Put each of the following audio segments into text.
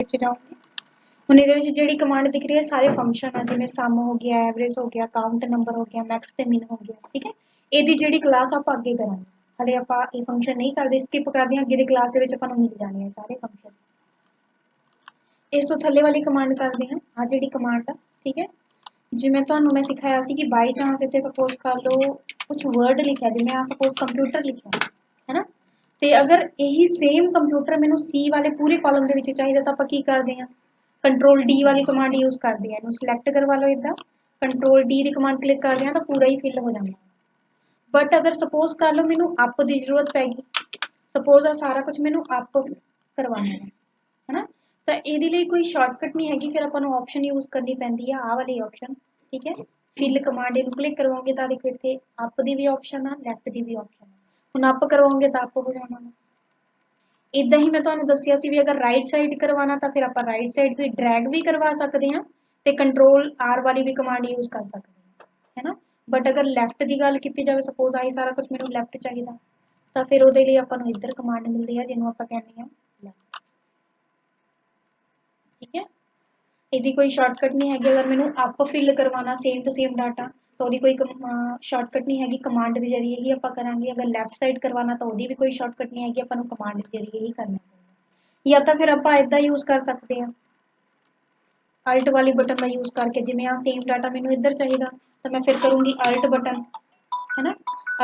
ਵਿੱਚ ਜਾਊਂਗੀ। ਹੁਣ ਇਹਦੇ ਵਿੱਚ ਜਿਹੜੀ ਕਮਾਂਡ ਦਿਖ ਰਹੀ ਹੈ ਸਾਰੇ ਫੰਕਸ਼ਨ ਆ, ਜਿਵੇਂ ਸਮ ਹੋ ਗਿਆ, ਐਵਰੇਜ ਹੋ ਗਿਆ, ਕਾਊਂਟ ਨੰਬਰ ਹੋ ਗਿਆ, ਮੈਕਸ ਤੇ ਮਿਨ ਹੋ ਗਿਆ। ਠੀਕ ਹੈ, ਇਹਦੀ ਜਿਹੜੀ ਕਲਾਸ ਆਪਾਂ ਅੱਗੇ ਕਰਾਂਗੇ, ਹਲੇ ਆਪਾਂ ਇਹ ਫੰਕਸ਼ਨ ਨਹੀਂ ਕਰਦੇ, ਸਕਿਪ ਕਰਦੇ ਹਾਂ, ਅੱਗੇ ਦੀ ਕਲਾਸ ਦੇ ਵਿੱਚ ਆਪਾਂ ਨੂੰ ਮਿਲ ਜਾਣੇ ਆ ਸਾਰੇ ਫੰਕਸ਼ਨ। ਇਸ ਤੋਂ ਥੱਲੇ ਵਾਲੀ ਕਮਾਂਡ ਕਰਦੇ ਹਾਂ, ਆ ਜਿਹੜੀ ਕਮਾਂਡ ਆ। ਠੀਕ ਹੈ, ਜਿਵੇਂ ਤੁਹਾਨੂੰ ਮੈਂ ਸਿਖਾਇਆ ਸੀ ਕਿ ਬਾਈ ਚਾਂਸ ਇੱਥੇ ਸਪੋਜ਼ ਕਰ ਲਓ ਕੁਝ ਵਰਡ ਲਿਖਿਆ, ਜਿਵੇਂ ਆ ਸਪੋਜ਼ ਕੰਪਿਊਟਰ ਲਿਖਿਆ ਹੈ ਨਾ, ਤੇ ਅਗਰ ਇਹੀ ਸੇਮ ਕੰਪਿਊਟਰ ਮੈਨੂੰ ਸੀ ਵਾਲੇ ਪੂਰੇ ਕਾਲਮ ਦੇ ਵਿੱਚ ਚਾਹੀਦਾ ਤਾਂ ਆਪਾਂ ਕੀ ਕਰਦੇ ਹਾਂ, ਕੰਟਰੋਲ ਡੀ ਵਾਲੀ ਕਮਾਂਡ ਯੂਜ਼ ਕਰਦੇ ਹਾਂ। ਇਹਨੂੰ ਸਿਲੈਕਟ ਕਰਵਾ ਲਓ ਇੱਦਾਂ, ਕੰਟਰੋਲ ਡੀ ਦੀ ਕਮਾਂਡ ਕਲਿੱਕ ਕਰਦੇ ਹਾਂ ਤਾਂ ਪੂਰਾ ਹੀ ਫਿਲ ਹੋ ਜਾਂਦਾ। ਬਟ ਅਗਰ ਸਪੋਜ਼ ਕਰ ਲਓ ਮੈਨੂੰ ਅਪ ਦੀ ਜ਼ਰੂਰਤ ਪੈ ਗਈ, ਸਪੋਜ਼ ਆ ਸਾਰਾ ਕੁਝ ਮੈਨੂੰ ਅਪ ਕਰਵਾਉਣਾ ਹੈ ਨਾ, ਤਾਂ ਇਹਦੇ ਲਈ ਕੋਈ ਸ਼ਾਰਟਕਟ ਨਹੀਂ ਹੈਗੀ, ਫਿਰ ਆਪਾਂ ਨੂੰ ਆਪਸ਼ਨ ਯੂਜ਼ ਕਰਨੀ ਪੈਂਦੀ ਆ, ਆਹ ਵਾਲੀ ਆਪਸ਼ਨ। ਠੀਕ ਹੈ, ਫਿਲ ਕਮਾਂਡ ਇਹਨੂੰ ਕਲਿੱਕ ਕਰਵਾਓਗੇ ਤਾਂ ਦੇਖੋ ਇੱਥੇ ਅਪ ਦੀ ਵੀ ਆਪਸ਼ਨ ਆ, ਲੈਫਟ ਦੀ ਵੀ ਆਪਸ਼ਨ ਆ। ਹੁਣ ਅਪ ਕਰਵਾਓਗੇ ਤਾਂ ਅਪ ਹੋ ਜਾਣਾ। ਇਦਾਂ ਹੀ ਮੈਂ ਤੁਹਾਨੂੰ ਦੱਸਿਆ ਸੀ ਵੀ ਅਗਰ ਰਾਈਟ ਸਾਈਡ ਕਰਵਾਉਣਾ ਤਾਂ ਫਿਰ ਆਪਾਂ ਰਾਈਟ ਸਾਈਡ ਵੀ ਡਰੈਗ ਵੀ ਕਰਵਾ ਸਕਦੇ ਹਾਂ ਤੇ ਕੰਟਰੋਲ ਆਰ ਵਾਲੀ ਵੀ ਕਮਾਂਡ ਯੂਜ਼ ਕਰ ਸਕਦੇ ਹਾਂ, ਹੈ ਨਾ। ਬਟ ਅਗਰ ਲੈਫਟ ਦੀ ਗੱਲ ਕੀਤੀ ਜਾਵੇ, ਸਪੋਜ਼ ਆਹੀ ਸਾਰਾ ਕੁਝ ਮੈਨੂੰ ਲੈਫਟ ਚਾਹੀਦਾ ਤਾਂ ਫਿਰ ਉਹਦੇ ਲਈ ਆਪਾਂ ਨੂੰ ਇੱਧਰ ਕਮਾਂਡ ਮਿਲਦੀ ਹੈ ਜਿਹਨੂੰ ਆਪਾਂ ਕਹਿੰਦੇ ਹਾਂ ਲੈਫਟ। ਠੀਕ ਹੈ, ਇਹਦੀ ਕੋਈ ਸ਼ਾਰਟਕਟ ਨਹੀਂ ਹੈਗੀ। ਅਗਰ ਮੈਨੂੰ ਅਪ ਫਿਲ ਕਰਵਾਉਣਾ ਸੇਮ ਟੂ ਸੇਮ ਡਾਟਾ ਤਾਂ ਉਹਦੀ ਕੋਈ ਸ਼ਾਰਟਕਟ ਨਹੀਂ ਹੈਗੀ, ਕਮਾਂਡ ਦੇ ਜ਼ਰੀਏ ਹੀ ਆਪਾਂ ਕਰਾਂਗੇ। ਅਗਰ ਲੈਫਟ ਸਾਈਡ ਕਰਵਾਉਣਾ ਤਾਂ ਉਹਦੀ ਵੀ ਕੋਈ ਸ਼ਾਰਟਕਟ ਨਹੀਂ ਹੈਗੀ, ਆਪਾਂ ਨੂੰ ਕਮਾਂਡ ਦੇ ਜ਼ਰੀਏ ਹੀ ਕਰਨਾ ਪਊਗਾ। ਜਾਂ ਤਾਂ ਫਿਰ ਆਪਾਂ ਇੱਦਾਂ ਯੂਜ਼ ਕਰ ਸਕਦੇ ਹਾਂ, ਅਲਟ ਵਾਲੀ ਬਟਨ ਦਾ ਯੂਜ਼ ਕਰਕੇ, ਜਿਵੇਂ ਆ ਸੇਮ ਡਾਟਾ ਮੈਨੂੰ ਇੱਧਰ ਚਾਹੀਦਾ ਤਾਂ ਮੈਂ ਫਿਰ ਕਰੂੰਗੀ ਅਲਟ ਬਟਨ, ਹੈ ਨਾ।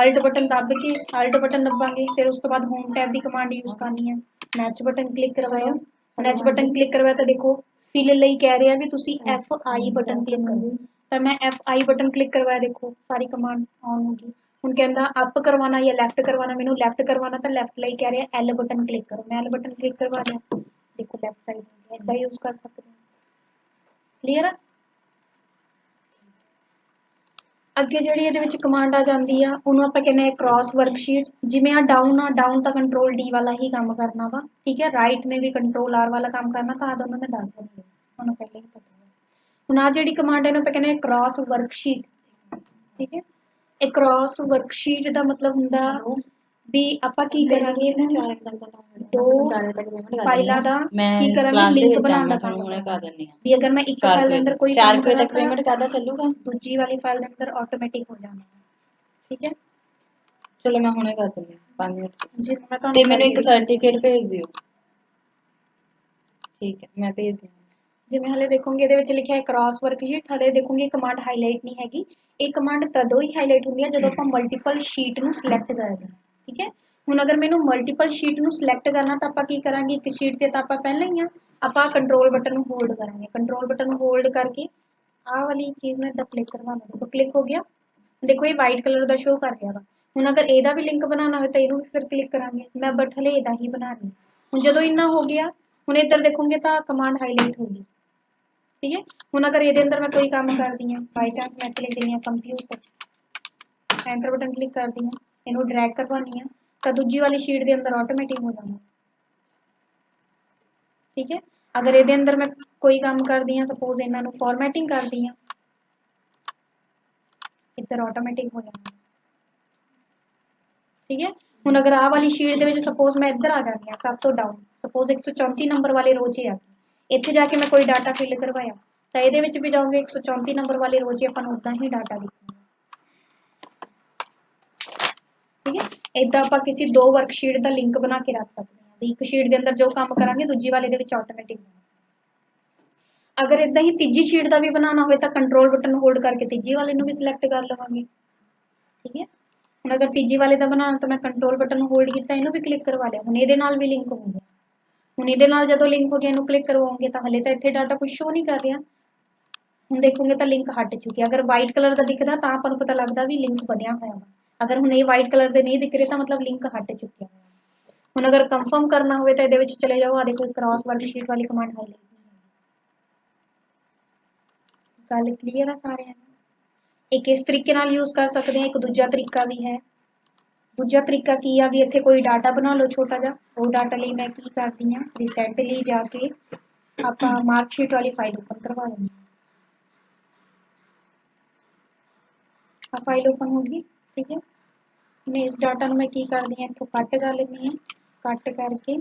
ਅਲਟ ਬਟਨ ਦੱਬ ਕੇ ਅਲਟ ਬਟਨ ਦੱਬਾਂਗੇ, ਫਿਰ ਉਸ ਤੋਂ ਬਾਅਦ ਹੋਮ ਟੈਬ ਦੀ ਕਮਾਂਡ ਯੂਜ਼ ਕਰਨੀ ਹੈ। ਮੈਚ ਬਟਨ ਕਲਿੱਕ ਕਰਵਾਇਆ, ਮੈਚ ਬਟਨ ਕਲਿੱਕ ਕਰਵਾਇਆ ਤਾਂ ਦੇਖੋ ਫਿਲ ਲਈ ਕਹਿ ਰਿਹਾ ਵੀ ਤੁਸੀਂ ਐਫ ਆਈ ਬਟਨ ਕਲਿੱਕ ਕਰੋ, ਤਾਂ ਮੈਂ ਐਫ ਆਈ ਬਟਨ ਕਲਿੱਕ ਕਰਵਾਇਆ, ਦੇਖੋ ਸਾਰੀ ਕਮਾਂਡ ਆਨ ਹੋ ਗਈ। ਹੁਣ ਕਹਿੰਦਾ ਅਪ ਕਰਵਾਉਣਾ ਜਾਂ ਲੈਫਟ ਕਰਵਾਉਣਾ, ਮੈਨੂੰ ਲੈਫਟ ਕਰਵਾਉਣਾ ਤਾਂ ਲੈਫਟ ਲਈ ਕਹਿ ਰਿਹਾ ਐਲ ਬਟਨ ਕਲਿੱਕ ਕਰੋ, ਮੈਂ ਐਲ ਬਟਨ ਕਲਿੱਕ ਕਰਵਾ ਲਿਆ, ਦੇਖੋ ਲੈਫਟ ਸਾਈਡ ਹੋ ਗਿਆ। ਇੱਦਾਂ ਯੂਜ਼ ਕਰ ਸਕਦੇ ਹਾਂ। ਕਲੀਅਰ ਆ। ਅੱਗੇ ਜਿਹੜੀ ਇਹਦੇ ਵਿੱਚ ਕਮਾਂਡ ਆ ਜਾਂਦੀ ਆ ਉਹਨੂੰ ਆਪਾਂ ਕਹਿੰਦੇ ਆ ਕ੍ਰਾਸ ਵਰਕਸ਼ੀਟ। ਜਿਵੇਂ ਆ ਡਾਊਨ ਤਾਂ ਕੰਟਰੋਲ ਡੀ ਵਾਲਾ ਹੀ ਕੰਮ ਕਰਨਾ ਵਾ। ਠੀਕ ਹੈ, ਰਾਈਟ ਨੇ ਵੀ ਕੰਟਰੋਲ ਆਰ ਵਾਲਾ ਕੰਮ ਕਰਨਾ, ਤਾਂ ਆ ਦੋਨੋਂ ਮੈਂ ਦੱਸ ਦਿੰਦੀ ਹਾਂ, ਤੁਹਾਨੂੰ ਪਹਿਲੇ ਹੀ ਪਤਾ ਹੈ। ਹੁਣ ਆ ਜਿਹੜੀ ਕਮਾਂਡ ਇਹਨੂੰ ਆਪਾਂ ਕਹਿੰਦੇ ਆ ਕ੍ਰਾਸ ਵਰਕਸ਼ੀਟ। ਠੀਕ ਹੈ, ਇਹ ਕ੍ਰਾਸ ਵਰਕਸ਼ੀਟ ਦਾ ਮਤਲਬ ਹੁੰਦਾ ਵੀ ਆਪਾਂ ਕੀ ਕਰਾਂਗੇ, ਦੋ ਫਾਈਲਾਂ ਦਾ ਕੀ ਕਰਾਂਗੇ, ਲਿੰਕ ਬਣਾਉਣ ਦਾ ਕੰਮ ਕਰਾਂਗੇ। ਵੀ ਅਗਰ ਮੈਂ ਇੱਕ ਫਾਈਲ ਦੇ ਅੰਦਰ ਕੋਈ ਕੰਮ ਕਰਾਂ ਤਾਂ ਪੇਮੈਂਟ ਕਰਦਾ ਚੱਲੂਗਾ, ਦੂਜੀ ਵਾਲੀ ਫਾਈਲ ਦੇ ਅੰਦਰ ਆਟੋਮੈਟਿਕ ਹੋ ਜਾਣਾ। ਠੀਕ ਹੈ, ਚਲੋ ਮੈਂ ਹੁਣੇ ਕਰ ਦਿੰਦੀ ਹਾਂ 5 ਮਿੰਟ ਜੀ ਮੈਂ ਤੇ ਮੈਨੂੰ ਇੱਕ ਸਰਟੀਫਿਕੇਟ ਭੇਜ ਦਿਓ। ਠੀਕ ਹੈ, ਮੈਂ ਭੇਜ ਦਿੰਦੀ। ਜਿਵੇਂ ਹਲੇ ਦੇਖੋਗੇ ਇਹਦੇ ਵਿੱਚ ਲਿਖਿਆ ਹੈ ਕ੍ਰਾਸ ਵਰਕਸ਼ੀਟ, ਹਲੇ ਦੇਖੋਗੇ ਕਮਾਂਡ ਹਾਈਲਾਈਟ ਨਹੀਂ ਹੈਗੀ। ਇਹ ਕਮਾਂਡ ਤਦੋਂ ਹੀ ਹਾਈਲਾਈਟ ਹੁੰਦੀ ਹੈ ਜਦੋਂ ਆਪਾਂ ਮਲਟੀਪਲ ਸ਼ੀਟ ਨੂੰ ਸਿਲੈਕਟ ਕਰਦੇ ਹਾਂ। ਠੀਕ ਹੈ, ਹੁਣ ਅਗਰ ਮੈਨੂੰ ਮਲਟੀਪਲ ਸ਼ੀਟ ਨੂੰ ਸਿਲੈਕਟ ਕਰਨਾ ਤਾਂ ਆਪਾਂ ਕੀ ਕਰਾਂਗੇ, ਇੱਕ ਸ਼ੀਟ ਤੇ ਤਾਂ ਆਪਾਂ ਪਹਿਲਾਂ ਹੀ ਆ, ਆਪਾਂ ਕੰਟਰੋਲ ਬਟਨ ਨੂੰ ਹੋਲਡ ਕਰਾਂਗੇ। ਕੰਟਰੋਲ ਬਟਨ ਨੂੰ ਹੋਲਡ ਕਰਕੇ ਆਹ ਵਾਲੀ ਚੀਜ਼ ਨੂੰ ਇੱਦਾਂ ਕਲਿੱਕ ਕਰਵਾਉਣਾ, ਦੇਖੋ ਕਲਿੱਕ ਹੋ ਗਿਆ। ਦੇਖੋ ਇਹ ਵਾਈਟ ਕਲਰ ਦਾ ਸ਼ੋ ਕਰ ਰਿਹਾ ਵਾ। ਹੁਣ ਅਗਰ ਇਹਦਾ ਵੀ ਲਿੰਕ ਬਣਾਉਣਾ ਹੋਵੇ ਤਾਂ ਇਹਨੂੰ ਵੀ ਫਿਰ ਕਲਿੱਕ ਕਰਾਂਗੇ, ਮੈਂ ਬਟ ਹਲੇ ਇਹਦਾ ਹੀ ਬਣਾ ਰਹੀ। ਹੁਣ ਜਦੋਂ ਇੰਨਾ ਹੋ ਗਿਆ, ਹੁਣ ਇੱਧਰ ਦੇਖੋਗੇ ਤਾਂ ਕਮਾਂਡ ਹਾਈਲਾਈਟ ਹੋ ਗਈ। ਠੀਕ ਹੈ, ਹੁਣ ਅਗਰ ਇਹਦੇ ਅੰਦਰ ਮੈਂ ਕੋਈ ਕੰਮ ਕਰਦੀ ਹਾਂ, ਬਾਈ ਚਾਂਸ ਮੈਂ ਲਿਖ ਦਿੰਦੀ ਹਾਂ ਕੰਪਿਊਟਰ, ਐਂਟਰ ਬਟਨ ਕਲਿੱਕ ਕਰਦੀ ਹਾਂ, ਇਹਨੂੰ ਡਰੈਗ ਕਰਵਾਉਣੀ ਆ ਤਾਂ ਦੂਜੀ ਵਾਲੀ ਸ਼ੀਟ ਦੇ ਅੰਦਰ ਆਟੋਮੈਟਿਕ ਹੋ ਜਾਣਾ। ਠੀਕ ਹੈ, ਅਗਰ ਇਹਦੇ ਅੰਦਰ ਮੈਂ ਕੋਈ ਕੰਮ ਕਰਦੀ ਹਾਂ, ਸਪੋਜ਼ ਇਹਨਾਂ ਨੂੰ ਫਾਰਮੈਟਿੰਗ ਕਰਦੀ ਹਾਂ, ਇੱਧਰ ਆਟੋਮੈਟਿਕ ਹੋ ਜਾਣਾ। ਠੀਕ ਹੈ, ਹੁਣ ਅਗਰ ਆਹ ਵਾਲੀ ਸ਼ੀਟ ਦੇ ਵਿੱਚ ਸਪੋਜ਼ ਮੈਂ ਇੱਧਰ ਆ ਜਾਂਦੀ ਹਾਂ ਸਭ ਤੋਂ ਡਾਊਨ, ਸਪੋਜ਼ 134 ਨੰਬਰ ਵਾਲੇ ਰੋ 'ਚ ਆ, ਇੱਥੇ ਜਾ ਕੇ ਮੈਂ ਕੋਈ ਡਾਟਾ ਫਿਲ ਕਰਵਾਇਆ ਤਾਂ ਇਹਦੇ ਵਿੱਚ ਵੀ ਜਾਊਂਗੇ 134 ਨੰਬਰ ਵਾਲੇ ਰੋ 'ਚ ਆਪਾਂ ਨੂੰ ਉਦਾਂ ਹੀ ਡਾਟਾ ਲਿਖਣਾ। ਠੀਕ ਹੈ, ਇੱਦਾਂ ਆਪਾਂ ਕਿਸੇ ਦੋ ਵਰਕਸ਼ੀਟ ਦਾ ਲਿੰਕ ਬਣਾ ਕੇ ਰੱਖ ਸਕਦੇ ਹਾਂ ਵੀ ਇੱਕ ਸ਼ੀਟ ਦੇ ਅੰਦਰ ਜੋ ਕੰਮ ਕਰਾਂਗੇ ਦੂਜੀ ਵਾਲੇ ਦੇ ਵਿੱਚ ਆਟੋਮੈਟਿਕ। ਅਗਰ ਇੱਦਾਂ ਹੀ ਤੀਜੀ ਸ਼ੀਟ ਦਾ ਵੀ ਬਣਾਉਣਾ ਹੋਵੇ ਤਾਂ ਕੰਟਰੋਲ ਬਟਨ ਹੋਲਡ ਕਰਕੇ ਤੀਜੀ ਵਾਲੇ ਨੂੰ ਵੀ ਸਿਲੈਕਟ ਕਰ ਲਵਾਂਗੇ। ਠੀਕ ਹੈ, ਹੁਣ ਅਗਰ ਤੀਜੀ ਵਾਲੇ ਦਾ ਬਣਾਉਣਾ ਤਾਂ ਮੈਂ ਕੰਟਰੋਲ ਬਟਨ ਨੂੰ ਹੋਲਡ ਕੀਤਾ, ਇਹਨੂੰ ਵੀ ਕਲਿੱਕ ਕਰਵਾ ਲਿਆ, ਹੁਣ ਇਹਦੇ ਨਾਲ ਵੀ ਲਿੰਕ ਹੋ ਗਿਆ। ਹੁਣ ਇਹਦੇ ਨਾਲ ਜਦੋਂ ਲਿੰਕ ਹੋ ਗਿਆ ਇਹਨੂੰ ਕਲਿੱਕ ਕਰਵਾਉਂਗੇ ਤਾਂ ਹਲੇ ਤਾਂ ਇੱਥੇ ਡਾਟਾ ਕੁਝ ਸ਼ੋ ਨਹੀਂ ਕਰ ਰਿਹਾ। ਹੁਣ ਦੇਖੋਗੇ ਤਾਂ ਲਿੰਕ ਹਟ ਚੁੱਕਿਆ। ਅਗਰ ਵਾਈਟ ਕਲਰ ਦਾ ਦਿਖਦਾ ਤਾਂ ਆਪਾਂ ਨੂੰ ਪਤਾ ਲੱਗਦਾ ਵੀ ਲਿੰਕ ਬਣਿਆ ਹੋਇਆ ਵਾ। ਅਗਰ ਹੁਣ ਇਹ ਵਾਈਟ ਕਲਰ ਦੇ ਨਹੀਂ ਦਿਖ ਰਹੇ ਤਾਂ ਮਤਲਬ ਲਿੰਕ ਹਟ ਚੁੱਕਿਆ। ਹੁਣ ਅਗਰ ਕੰਫਰਮ ਕਰਨਾ ਹੋਵੇ ਤਾਂ ਇਹਦੇ ਵਿੱਚ ਚਲੇ ਜਾਓ, ਆ ਦੇਖੋ ਕ੍ਰਾਸ ਵਰਕਸ਼ੀਟ ਵਾਲੀ ਕਮਾਂਡ ਹਾਈਲਾਈਟ। ਗੱਲ ਕਲੀਅਰ ਆ ਸਾਰਿਆਂ ਨੂੰ। ਇੱਕ ਇਸ ਤਰੀਕੇ ਨਾਲ ਯੂਜ਼ ਕਰ ਸਕਦੇ ਹਾਂ, ਇੱਕ ਦੂਜਾ ਤਰੀਕਾ ਵੀ ਹੈ। ਦੂਜਾ ਤਰੀਕਾ ਕੀ ਆ ਵੀ ਇੱਥੇ ਕੋਈ ਡਾਟਾ ਬਣਾ ਲਓ ਛੋਟਾ ਜਿਹਾ, ਉਹ ਡਾਟਾ ਲਈ ਮੈਂ ਕੀ ਕਰਦੀ ਹਾਂ, ਰੀਸੈਟ ਲਈ ਜਾ ਕੇ ਆਪਾਂ ਮਾਰਕਸ਼ੀਟ ਵਾਲੀ ਫਾਈਲ ਓਪਨ ਕਰਵਾ ਲੈਂਦੇ ਹਾਂ। ਆ ਫਾਈਲ ਓਪਨ ਹੋ ਗਈ। ਠੀਕ ਹੈ, ਹੁਣ ਇਸ ਡਾਟਾ ਨੂੰ ਮੈਂ ਕੀ ਕਰਦੀ ਹਾਂ, ਇੱਥੋਂ ਕੱਟ ਕਰ ਲੈਂਦੀ ਹਾਂ, ਕੱਟ ਕਰਕੇ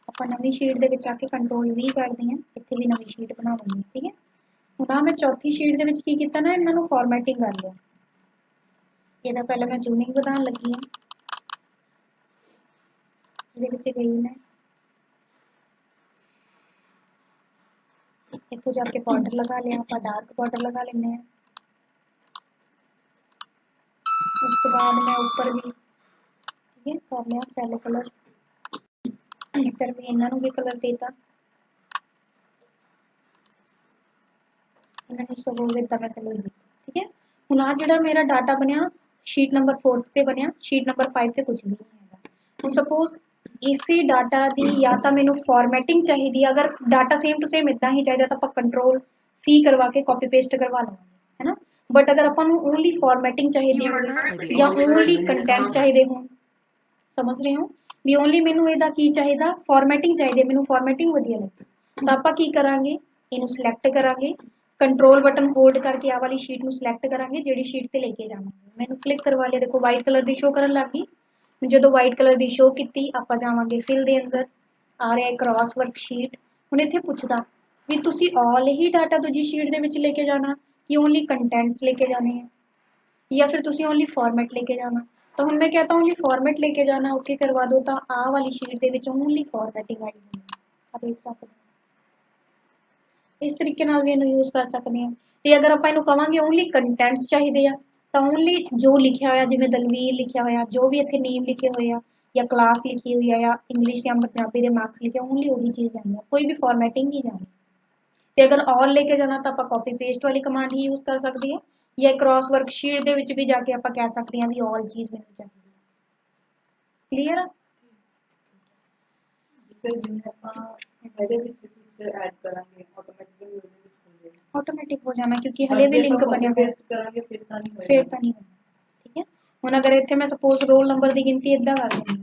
ਆਪਾਂ ਨਵੀਂ ਸ਼ੀਟ ਦੇ ਵਿੱਚ ਆ ਕੇ ਕੰਟਰੋਲ V ਕਰਦੇ ਹਾਂ, ਇੱਥੇ ਵੀ ਨਵੀਂ ਸ਼ੀਟ ਬਣਾ ਲੈਂਦੇ ਹਾਂ। ਠੀਕ ਹੈ, ਹੁਣ ਆ ਮੈਂ ਚੌਥੀ ਸ਼ੀਟ ਦੇ ਵਿੱਚ ਕੀ ਕੀਤਾ ਨਾ, ਇਹਨਾਂ ਨੂੰ ਫਾਰਮੈਟਿੰਗ ਕਰ ਲਿਆ। ਇਹਦਾ ਪਹਿਲਾਂ ਮੈਂ ਜ਼ੂਮਿੰਗ ਵਧਾਉਣ ਲੱਗੀ ਹਾਂ, ਇਹਦੇ ਵਿੱਚ ਗਈ ਮੈਂ, ਇੱਥੋਂ ਜਾ ਕੇ ਬਾਰਡਰ ਲਗਾ ਲਿਆ, ਆਪਾਂ ਡਾਰਕ ਬਾਰਡਰ ਲਗਾ ਲੈਂਦੇ ਹਾਂ। ਉਸ ਤੋਂ ਬਾਅਦ मैं ऊपर भी ठीक है कर लिया सैलो कलर, इधर भी इन्हों भी कलर देता, इन्होंने सपोज इतना मैं कलर दिता। ठीक है, हुण आ जिहड़ा मेरा डाटा बनया शीट नंबर 4 ते बनया, शीट नंबर 5 ते कुछ भी नहीं है। हुण सपोज इसी डाटा की या तो मैनू फॉर्मैटिंग चाहिए, अगर डाटा सेम टू सेम इदा ही चाहिए तो आप कंट्रोल C करवा के कॉपी पेस्ट करवा लवांगे, है ना। बट अगर अपन ओनली फॉर्मैटिंग चाहिए हो या ओनली कंटेंट चाहिए हो, समझ रहे हो भी ओनली मैनू ਇਹਦਾ ਕੀ ਚਾਹੀਦਾ, ਫਾਰਮੈਟਿੰਗ ਚਾਹੀਦੀ, ਮੈਨੂੰ ਫਾਰਮੈਟਿੰਗ ਵਧੀਆ ਲੱਗੀ, ਤਾਂ ਆਪਾਂ ਕੀ ਕਰਾਂਗੇ, ਇਹਨੂੰ ਸਿਲੈਕਟ ਕਰਾਂਗੇ, कंट्रोल बटन होल्ड करके आ वाली शीट में सिलेक्ट करांगे, जिहड़ी शीट ते लेके जावांगे। मैनू क्लिक करवा लिया, देखो वाइट कलर की शो करन लग गई। जो वाइट कलर की शो की आपां जावांगे फिल दे अंदर, आ रहा है क्रॉस वर्क शीट। हुण इत्थे पुछदा भी तुसीं ऑल ही डाटा दूजी शीट दे विच लेके जाना कि ओनली कंटेंट्स लेके जाने हैं, या फिर तुसीं ओनली फॉर्मेट लेके जाना। तो हुण मैं कहता ओनली फॉर्मेट लेके जाना, ओके करवा दो, तो आ वाली शीट दे विच ओनली फॉर्मेटिंग आई हुई है, आप देख सकते हो। इस तरीके नाल भी इन्हूं यूज़ कर सकते हैं। तो अगर आप इन्हूं कहांगे ओनली कंटेंट्स चाहिए आ, तो ओनली जो लिखा होया, जिवें दलवीर लिखा होया, जो भी इत्थे नेम लिखे हुए आ, या क्लास लिखी हुई है, या इंग्लिश या पंजाबी के मार्क्स लिखे, ओनली वही चीज़ जानी है, कोई भी फॉर्मेटिंग नहीं जानी। तो अगर ऑल लेके जाना तो आप कॉपी पेस्ट वाली कमांड ही यूज़ कर सकते हैं, या क्रॉस वर्क शीट दे विच भी जाके आप कह सकते हैं भी ऑल चीज़ मैनूं चाहिए। क्लीयर आ? फिर जिन्हें ਆਪਾਂ ਇਹਦੇ ਵਿੱਚ ਕੁਝ ਐਡ ਕਰਾਂਗੇ ਆਟੋਮੈਟਿਕਲੀ ਉਹਦੇ ਵਿੱਚ ਹੋ ਜਾਏਗਾ, ऑटोमेटिक हो जाना, क्योंकि हले भी लिंक बने हुए पेस्ट करांगे फिर ਤਾਂ ਨਹੀਂ फिर होएगा। तो नहीं होना। ठीक है, हुण अगर इत्थे मैं सपोज रोल नंबर की गिनती इदा कर देंगी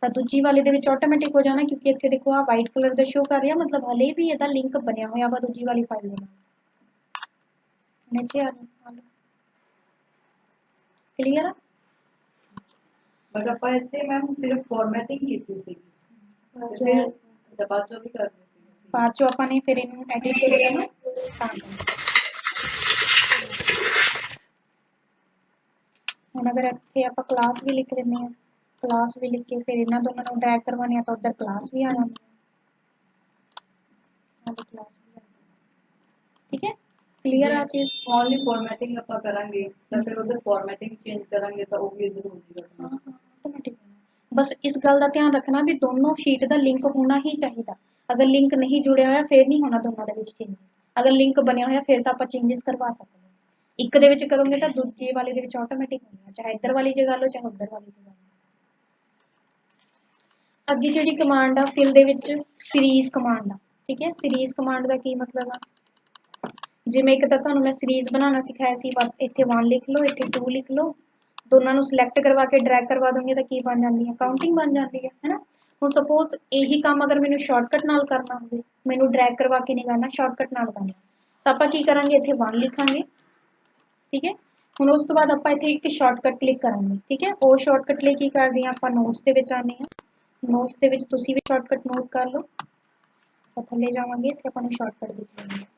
तो दूजी वाले दे विच ऑटोमैटिक हो जाना, क्योंकि इत्थे देखो आ वाइट कलर दा शो कर रहा, मतलब हले भी इहदा लिंक बनया होया वा दूजी वाली फाइल दे नाल। इत्थे आ जाओ, क्लीयर आ? बट ਆਪਾਂ ਇੱਥੇ ਮੈਮ ਸਿਰਫ ਫਾਰਮੈਟਿੰਗ ਕੀਤੀ ਸੀ, जो ਫਿਰ ਬਾਅਦ ਚੋਂ ਵੀ ਕਰਨੀ ਸੀ। बाद चो आपां ने फिर इनू एडिट करिया ना, तां हुण अगर इत्थे आपां क्लास भी लिख लैंदे हैं, क्लास भी लिख के फिर इन्हां दोनों नूं ड्रैग करवाने आ तो उधर क्लास भी आ जांदी है, क्लास भी आ जांदी। ठीक है, क्लीयर आ चीज़? ओनली फॉर्मेटिंग ਆਪਾਂ ਕਰਾਂਗੇ ਤਾਂ ਫਿਰ ਉਹਦੇ ਫਾਰਮੈਟਿੰग ਚੇਂਜ ਕਰਾਂਗੇ ਤਾਂ ਉਹ ਵੀ ਇਧਰ ਹੋ ਜਾਏਗਾ। हाँ हाँ ऑटोमेटिक होना। बस इस गल का ध्यान रखना भी दोनों शीट का लिंक होना ही चाहिए, अगर लिंक नहीं जुड़िया होया फिर नहीं होना दोनों के चेंजेस, अगर लिंक बनया होया फिर तो आप चेंजेस करवा सकते हैं। एक दे विच करोगे तो दूजे वाले दे विच ऑटोमेटिक होना, चाहे इधर वाली जगह लो चाहे उधर वाली जगह लो। अगे जिहड़ी कमांड आ फिल दे विच सीरीज़ कमांड आ, ठीक है, सीरीज़ कमांड का की मतलब आ, जिवें एक तां तुहानूं मैं सीरीज़ बनाना सिखाया सी, इत्थे 1 लिख लो, इत्थे 2 लिख लो, दोनों नूं सिलेक्ट करवा के ड्रैग करवा दूंगी तो की बन जाती है, काउंटिंग बन जाती है ना। हुण सपोज यही काम अगर मैनूं शॉर्टकट नाल करना होवे, मैनूं ड्रैग करवा के नहीं करना, शॉर्टकट नाल करना, तो आपां की करांगे, इत्थे 1 लिखांगे। ठीक है, हुण उस तो बाद आपां इत्थे एक शॉर्टकट क्लिक करांगे। ठीक है, वो शॉर्टकट लई की करदे आं, आपां नोट्स दे विच आने आ, नोट्स दे विच तुसीं भी शॉर्टकट नोट कर लो, आपां थल्ले जावांगे, इत्थे आपां नूं शॉर्टकट दिख जाएगा।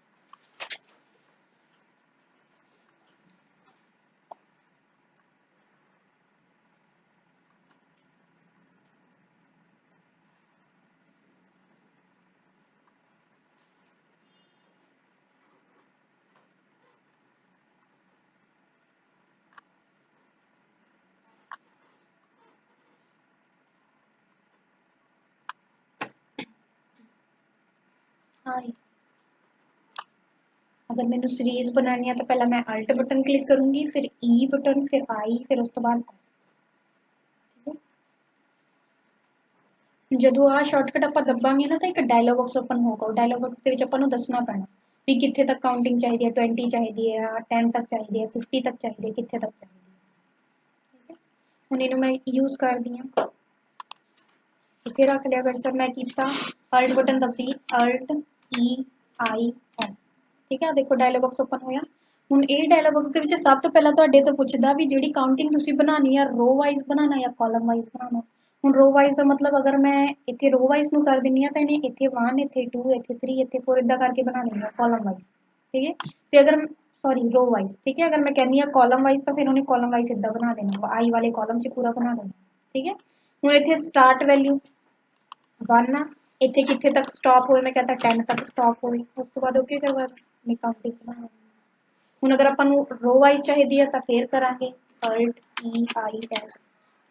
हाँ, अगर मैंने सीरीज़ बनानी है तो पहले मैं अल्ट बटन क्लिक करूँगी, फिर ई बटन, फिर आई, फिर उस तो बाद जदों आ शॉर्टकट आप दबांगे ना तो एक डायलॉग बॉक्स ओपन होगा, डायलॉग बॉक्स के आपां नूं दसना पैना भी कित्थे तक काउंटिंग चाहिए, 20 चाहिए है, 10 तक चाहिए, 50 तक चाहिए, कित्थे तक चाहिए। ठीक है, हुण इहनूं मैं यूज़ करदी हां, इत्थे रख लिया कर्सर, मैं कीता अल्ट बटन दबी, अल्ट ई आई एस। ठीक है, देखो डायलॉग बॉक्स ओपन होया। हुण ये डायलॉग बॉक्स के विच सब तो पहला तुहाडे तो पुछदा भी जिहड़ी काउंटिंग तुसीं बनानी है रो वाइज बनाना या कॉलम वाइज बनाना। ਹੁਣ ਰੋ ਵਾਈਜ਼ ਦਾ ਮਤਲਬ ਅਗਰ ਮੈਂ ਇੱਥੇ ਰੋ ਵਾਈਜ਼ ਨੂੰ ਕਰ ਦਿੰਦੀ ਹਾਂ ਤਾਂ ਇਹਨੇ ਇੱਥੇ 1 ਇੱਥੇ 2 ਇੱਥੇ 3 ਇੱਥੇ 4 ਇਦਾਂ ਕਰਕੇ ਬਣਾ ਲੈਂਦਾ ਕਾਲਮ ਵਾਈਜ਼, ਠੀਕ ਹੈ। ਤੇ ਅਗਰ ਸੌਰੀ ਰੋ ਵਾਈਜ਼, ਠੀਕ ਹੈ। ਅਗਰ ਮੈਂ ਕਹਿੰਦੀ ਹਾਂ ਕਾਲਮ ਵਾਈਜ਼ ਤਾਂ ਫਿਰ ਉਹਨੇ ਕਾਲਮ ਵਾਈਜ਼ ਇਦਾਂ ਬਣਾ ਦੇਣਾ, ਆਈ ਵਾਲੇ ਕਾਲਮ 'ਚ ਪੂਰਾ ਬਣਾ ਦੇਣਾ, ਠੀਕ ਹੈ। ਹੁਣ ਇੱਥੇ ਸਟਾਰਟ ਵੈਲਿਊ 1 ਆ, ਇੱਥੇ ਕਿੱਥੇ ਤੱਕ ਸਟਾਪ ਹੋਏ, ਮੈਂ ਕਹਿੰਦਾ 10 ਤੱਕ ਸਟਾਪ ਹੋਏ, ਉਸ ਤੋਂ ਬਾਅਦ ਓਕੇ ਕਰਵਾ ਨਹੀਂ ਕਾਊਂਟਿੰਗ ਬਣਾ। ਹੁਣ ਅਗਰ ਆਪਾਂ ਨੂੰ ਰੋ ਵਾਈਜ਼ ਚਾਹੀਦੀ ਹੈ ਤਾਂ ਫੇਰ ਕਰਾਂਗੇ alt EIS,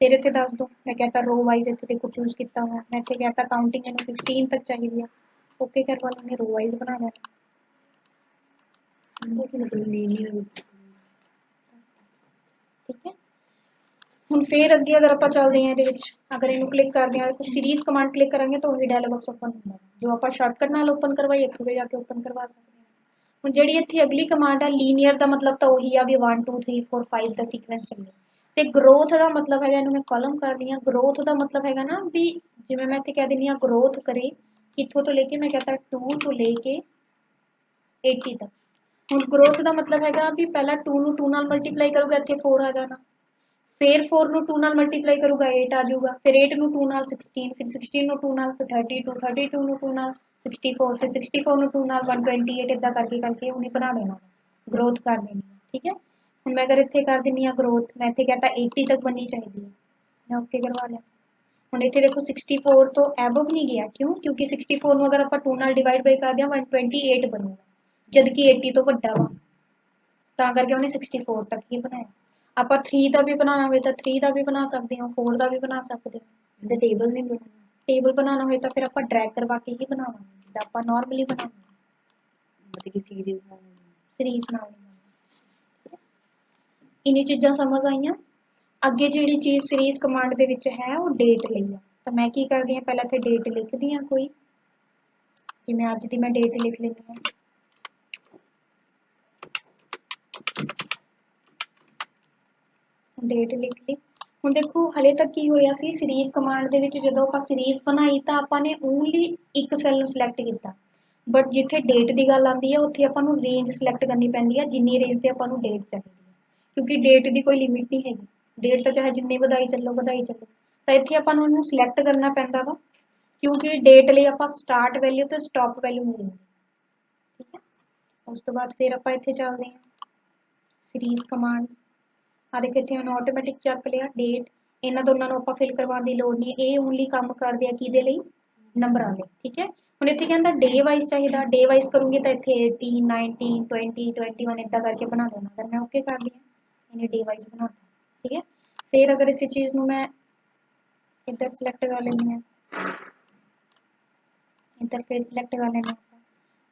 ਫਿਰ ਇੱਥੇ ਦੱਸ ਦੋ, ਮੈਂ कहता रो वाइज ਇੱਥੇ देखो चूज ਕੀਤਾ ਹੋਇਆ, ਮੈਂ ਇੱਥੇ कहता ਕਾਊਂਟਿੰग ਇਹਨੂੰ 15 ਤੱਕ ਚਾਹੀਦੀ ਆ, ਓਕੇ ਕਰਵਾ ਲੈਂਗੇ, रो वाइज ਬਣਾ ਲੈਣਾ, कि मतलब लीनियर ਠੀਕ ਹੈ। ਹੁਣ ਫੇਰ ਅੱਗੇ ਅਗਰ ਆਪਾਂ ਚੱਲਦੇ ਹਾਂ ਇਹਦੇ ਵਿੱਚ, ਅਗਰ ਇਹਨੂੰ ਕਲਿੱਕ ਕਰਦੇ ਹਾਂ ਤਾਂ ਸੀਰੀਜ਼ ਕਮਾਂਡ ਕਲਿੱਕ ਕਰਾਂਗੇ ਤਾਂ ਉਹੀ ਡਾਇਲੌਗ ਬਾਕਸ ਓਪਨ ਹੁੰਦਾ, ਜੋ ਆਪਾਂ ਸ਼ਾਰਟਕਟ ਨਾਲ ਓਪਨ ਕਰਵਾਈ ਇੱਥੋਂ ਤੇ ਜਾ ਕੇ ਓਪਨ ਕਰਵਾ ਸਕਦੇ ਹਾਂ। ਹੁਣ ਜਿਹੜੀ ਇੱਥੇ ਅਗਲੀ ਕਮਾਂਡ ਆ ਲੀਨੀਅਰ ਦਾ ਮਤਲਬ ਤਾਂ ਉਹੀ ਆ ਵੀ 1 2 3 4 5 ਦਾ ਸੀਕੁਐਂਸ ਚੱਲੇ, ਤੇ ਗਰੋਥ ਦਾ ਮਤਲਬ ਹੈਗਾ, ਇਹਨੂੰ ਮੈਂ ਕਾਲਮ ਕਰਦੀ ਹਾਂ, ਗਰੋਥ ਦਾ ਮਤਲਬ ਹੈਗਾ ਨਾ ਵੀ ਜਿਵੇਂ ਮੈਂ ਇੱਥੇ ਕਹਿ ਦਿੰਦੀ ਹਾਂ ਗਰੋਥ ਕਰੇ ਕਿੱਥੋਂ ਤੋਂ ਲੈ ਕੇ, ਮੈਂ ਕਹਤਾ 2 ਤੋਂ ਲੈ ਕੇ 80 ਤੱਕ। ਹੁਣ ਗਰੋਥ ਦਾ ਮਤਲਬ ਹੈਗਾ ਵੀ ਪਹਿਲਾਂ 2 ਨੂੰ 2 ਨਾਲ ਮਲਟੀਪਲਾਈ ਕਰੂਗਾ, ਇੱਥੇ 4 ਆ ਜਾਣਾ, ਫਿਰ 4 ਨੂੰ 2 ਨਾਲ ਮਲਟੀਪਲਾਈ ਕਰੂਗਾ 8 ਆ ਜਾਊਗਾ, ਫਿਰ 8 ਨੂੰ 2 ਨਾਲ 16, ਫਿਰ 16 ਨੂੰ 2 ਨਾਲ, ਫਿਰ 32, 32 ਨੂੰ 2 ਨਾਲ 64, ਫਿਰ 64 ਨੂੰ 2 ਨਾਲ 128, ਇਦਾਂ ਕਰਕੇ ਉਹਨੇ ਬਣਾ ਦੇਣਾ, ਗਰੋਥ ਕਰ ਦੇਣੀ, ਠੀਕ ਹੈ। ਹੁਣ ਮੈਂ ਅਗਰ ਇੱਥੇ ਕਰ ਦਿੰਦੀ ਹਾਂ ਗਰੋਥ, ਮੈਂ ਇੱਥੇ ਕਹਤਾ 80 ਤੱਕ ਬਣਨੀ ਚਾਹੀਦੀ ਹੈ, ਮੈਂ ਓਕੇ ਕਰਵਾ ਲਿਆ। ਹੁਣ ਇੱਥੇ ਦੇਖੋ 64 ਤੋਂ ਐਬਵ ਨਹੀਂ ਗਿਆ, ਕਿਉਂ, ਕਿਉਂਕਿ 64 ਨੂੰ ਅਗਰ ਆਪਾਂ 2 ਨਾਲ ਡਿਵਾਈਡ ਬਾਈ ਕਰਦੇ ਹਾਂ 128 ਬਣੂਗਾ, ਜਦਕਿ 80 ਤੋਂ ਵੱਡਾ ਵਾ, ਤਾਂ ਕਰਕੇ ਉਹਨੇ 64 ਤੱਕ ਹੀ ਬਣਾਇਆ। ਆਪਾਂ 3 ਦਾ ਵੀ ਬਣਾਉਣਾ ਹੋਵੇ ਤਾਂ 3 ਦਾ ਵੀ ਬਣਾ ਸਕਦੇ ਹਾਂ, 4 ਦਾ ਵੀ ਬਣਾ ਸਕਦੇ ਹਾਂ। ਇਹਦਾ ਟੇਬਲ ਨਹੀਂ ਬਣਾਉਣਾ, ਟੇਬਲ ਬਣਾਉਣਾ ਹੋਏ ਤਾਂ ਫਿਰ ਆਪਾਂ ਡਰੈਗ ਕਰਵਾ ਕੇ ਹੀ ਬਣਾਵਾਂਗੇ, ਜਿੱਦਾਂ ਆਪਾਂ ਨਾਰਮਲੀ ਬਣਾਉਂਦੇ ਹਾਂ, मतलब कि सीरीज ਨਾਲ ਸੀਰੀਜ਼ ਨਾਲ। ਇਨੀ ਚੀਜ਼ਾਂ ਸਮਝ ਆਈਆਂ। ਅੱਗੇ ਜਿਹੜੀ ਚੀਜ਼ ਸੀਰੀਜ਼ ਕਮਾਂਡ ਦੇ ਵਿੱਚ ਹੈ ਉਹ ਡੇਟ ਲਈ ਆ, ਤਾਂ ਮੈਂ ਕੀ ਕਰਦੀ ਹਾਂ, ਪਹਿਲਾਂ ਇੱਥੇ ਡੇਟ ਲਿਖਦੀ ਹਾਂ ਕੋਈ, ਜਿਵੇਂ ਅੱਜ ਦੀ ਮੈਂ ਡੇਟ ਲਿਖ ਲੈਂਦੀ ਹਾਂ, ਡੇਟ ਲਿਖ ਲਈ। ਹੁਣ ਦੇਖੋ ਹਲੇ ਤੱਕ ਕੀ ਹੋਇਆ ਸੀ, ਸੀਰੀਜ਼ ਕਮਾਂਡ ਦੇ ਵਿੱਚ ਜਦੋਂ ਆਪਾਂ ਸੀਰੀਜ਼ ਬਣਾਈ ਤਾਂ ਆਪਾਂ ਨੇ ਓਨਲੀ ਇੱਕ ਸੈੱਲ ਨੂੰ ਸਿਲੈਕਟ ਕੀਤਾ, ਬਟ ਜਿੱਥੇ ਡੇਟ ਦੀ ਗੱਲ ਆਉਂਦੀ ਹੈ ਉੱਥੇ ਆਪਾਂ ਨੂੰ ਰੇਂਜ ਸਿਲੈਕਟ ਕਰਨੀ ਪੈਂਦੀ ਹੈ, ਜਿੰਨੀ ਰੇਂਜ ਤੇ ਆਪਾਂ ਨੂੰ ਡੇਟ ਚਾਹੀਦੀ ਹੈ, ਕਿਉਂਕਿ ਡੇਟ ਦੀ ਕੋਈ ਲਿਮਿਟ ਨਹੀਂ ਹੈਗੀ, ਡੇਟ ਤਾਂ ਚਾਹੇ ਜਿੰਨੀ ਵਧਾਈ ਚੱਲੋ, ਤਾਂ ਇੱਥੇ ਆਪਾਂ ਨੂੰ ਉਹਨੂੰ ਸਿਲੈਕਟ ਕਰਨਾ ਪੈਂਦਾ ਵਾ, ਕਿਉਂਕਿ ਡੇਟ ਲਈ ਆਪਾਂ ਸਟਾਰਟ ਵੈਲਿਊ ਤੇ ਸਟਾਪ ਵੈਲਿਊ ਮਿਲਦੀ, ਠੀਕ ਹੈ। ਉਸ ਤੋਂ ਬਾਅਦ ਫਿਰ ਆਪਾਂ ਇੱਥੇ ਚੱਲਦੇ ਹਾਂ ਸੀਰੀਜ਼ ਕਮਾਂਡ, ਆ ਦੇਖੋ ਇੱਥੇ ਉਹਨੇ ਆਟੋਮੈਟਿਕ ਚੱਕ ਲਿਆ ਡੇਟ, ਇਹਨਾਂ ਦੋਨਾਂ ਨੂੰ ਆਪਾਂ ਫਿਲ ਕਰਵਾਉਣ ਦੀ ਲੋੜ ਨਹੀਂ, ਇਹ ਓਨਲੀ ਕੰਮ ਕਰਦੇ ਆ ਕਿਹਦੇ ਲਈ, ਨੰਬਰਾਂ ਲਈ, ਠੀਕ ਹੈ। ਹੁਣ ਇੱਥੇ ਕਹਿੰਦਾ ਡੇ ਵਾਈਜ਼ ਚਾਹੀਦਾ, ਡੇ ਵਾਈਜ਼ ਕਰੂੰਗੀ ਤਾਂ ਇੱਥੇ 18 19 20 21 ਇਦਾਂ ਕਰਕੇ ਬਣਾ ਦੇਣਾ, ਅਗਰ ਮੈਂ ਓਕੇ ਕਰ ਲਿਆ ਇਹਨੇ ਡੇ ਵਾਈਜ਼ ਬਣਾ ਦਿੱਤਾ, ਠੀਕ ਹੈ। ਫਿਰ ਅਗਰ ਇਸੇ ਚੀਜ਼ ਨੂੰ ਮੈਂ ਇੱਧਰ ਸਿਲੈਕਟ ਕਰ ਲੈਂਦੀ ਹਾਂ, ਇੱਧਰ ਫਿਰ ਸਿਲੈਕਟ ਕਰ ਲੈਂਦੇ ਹਾਂ,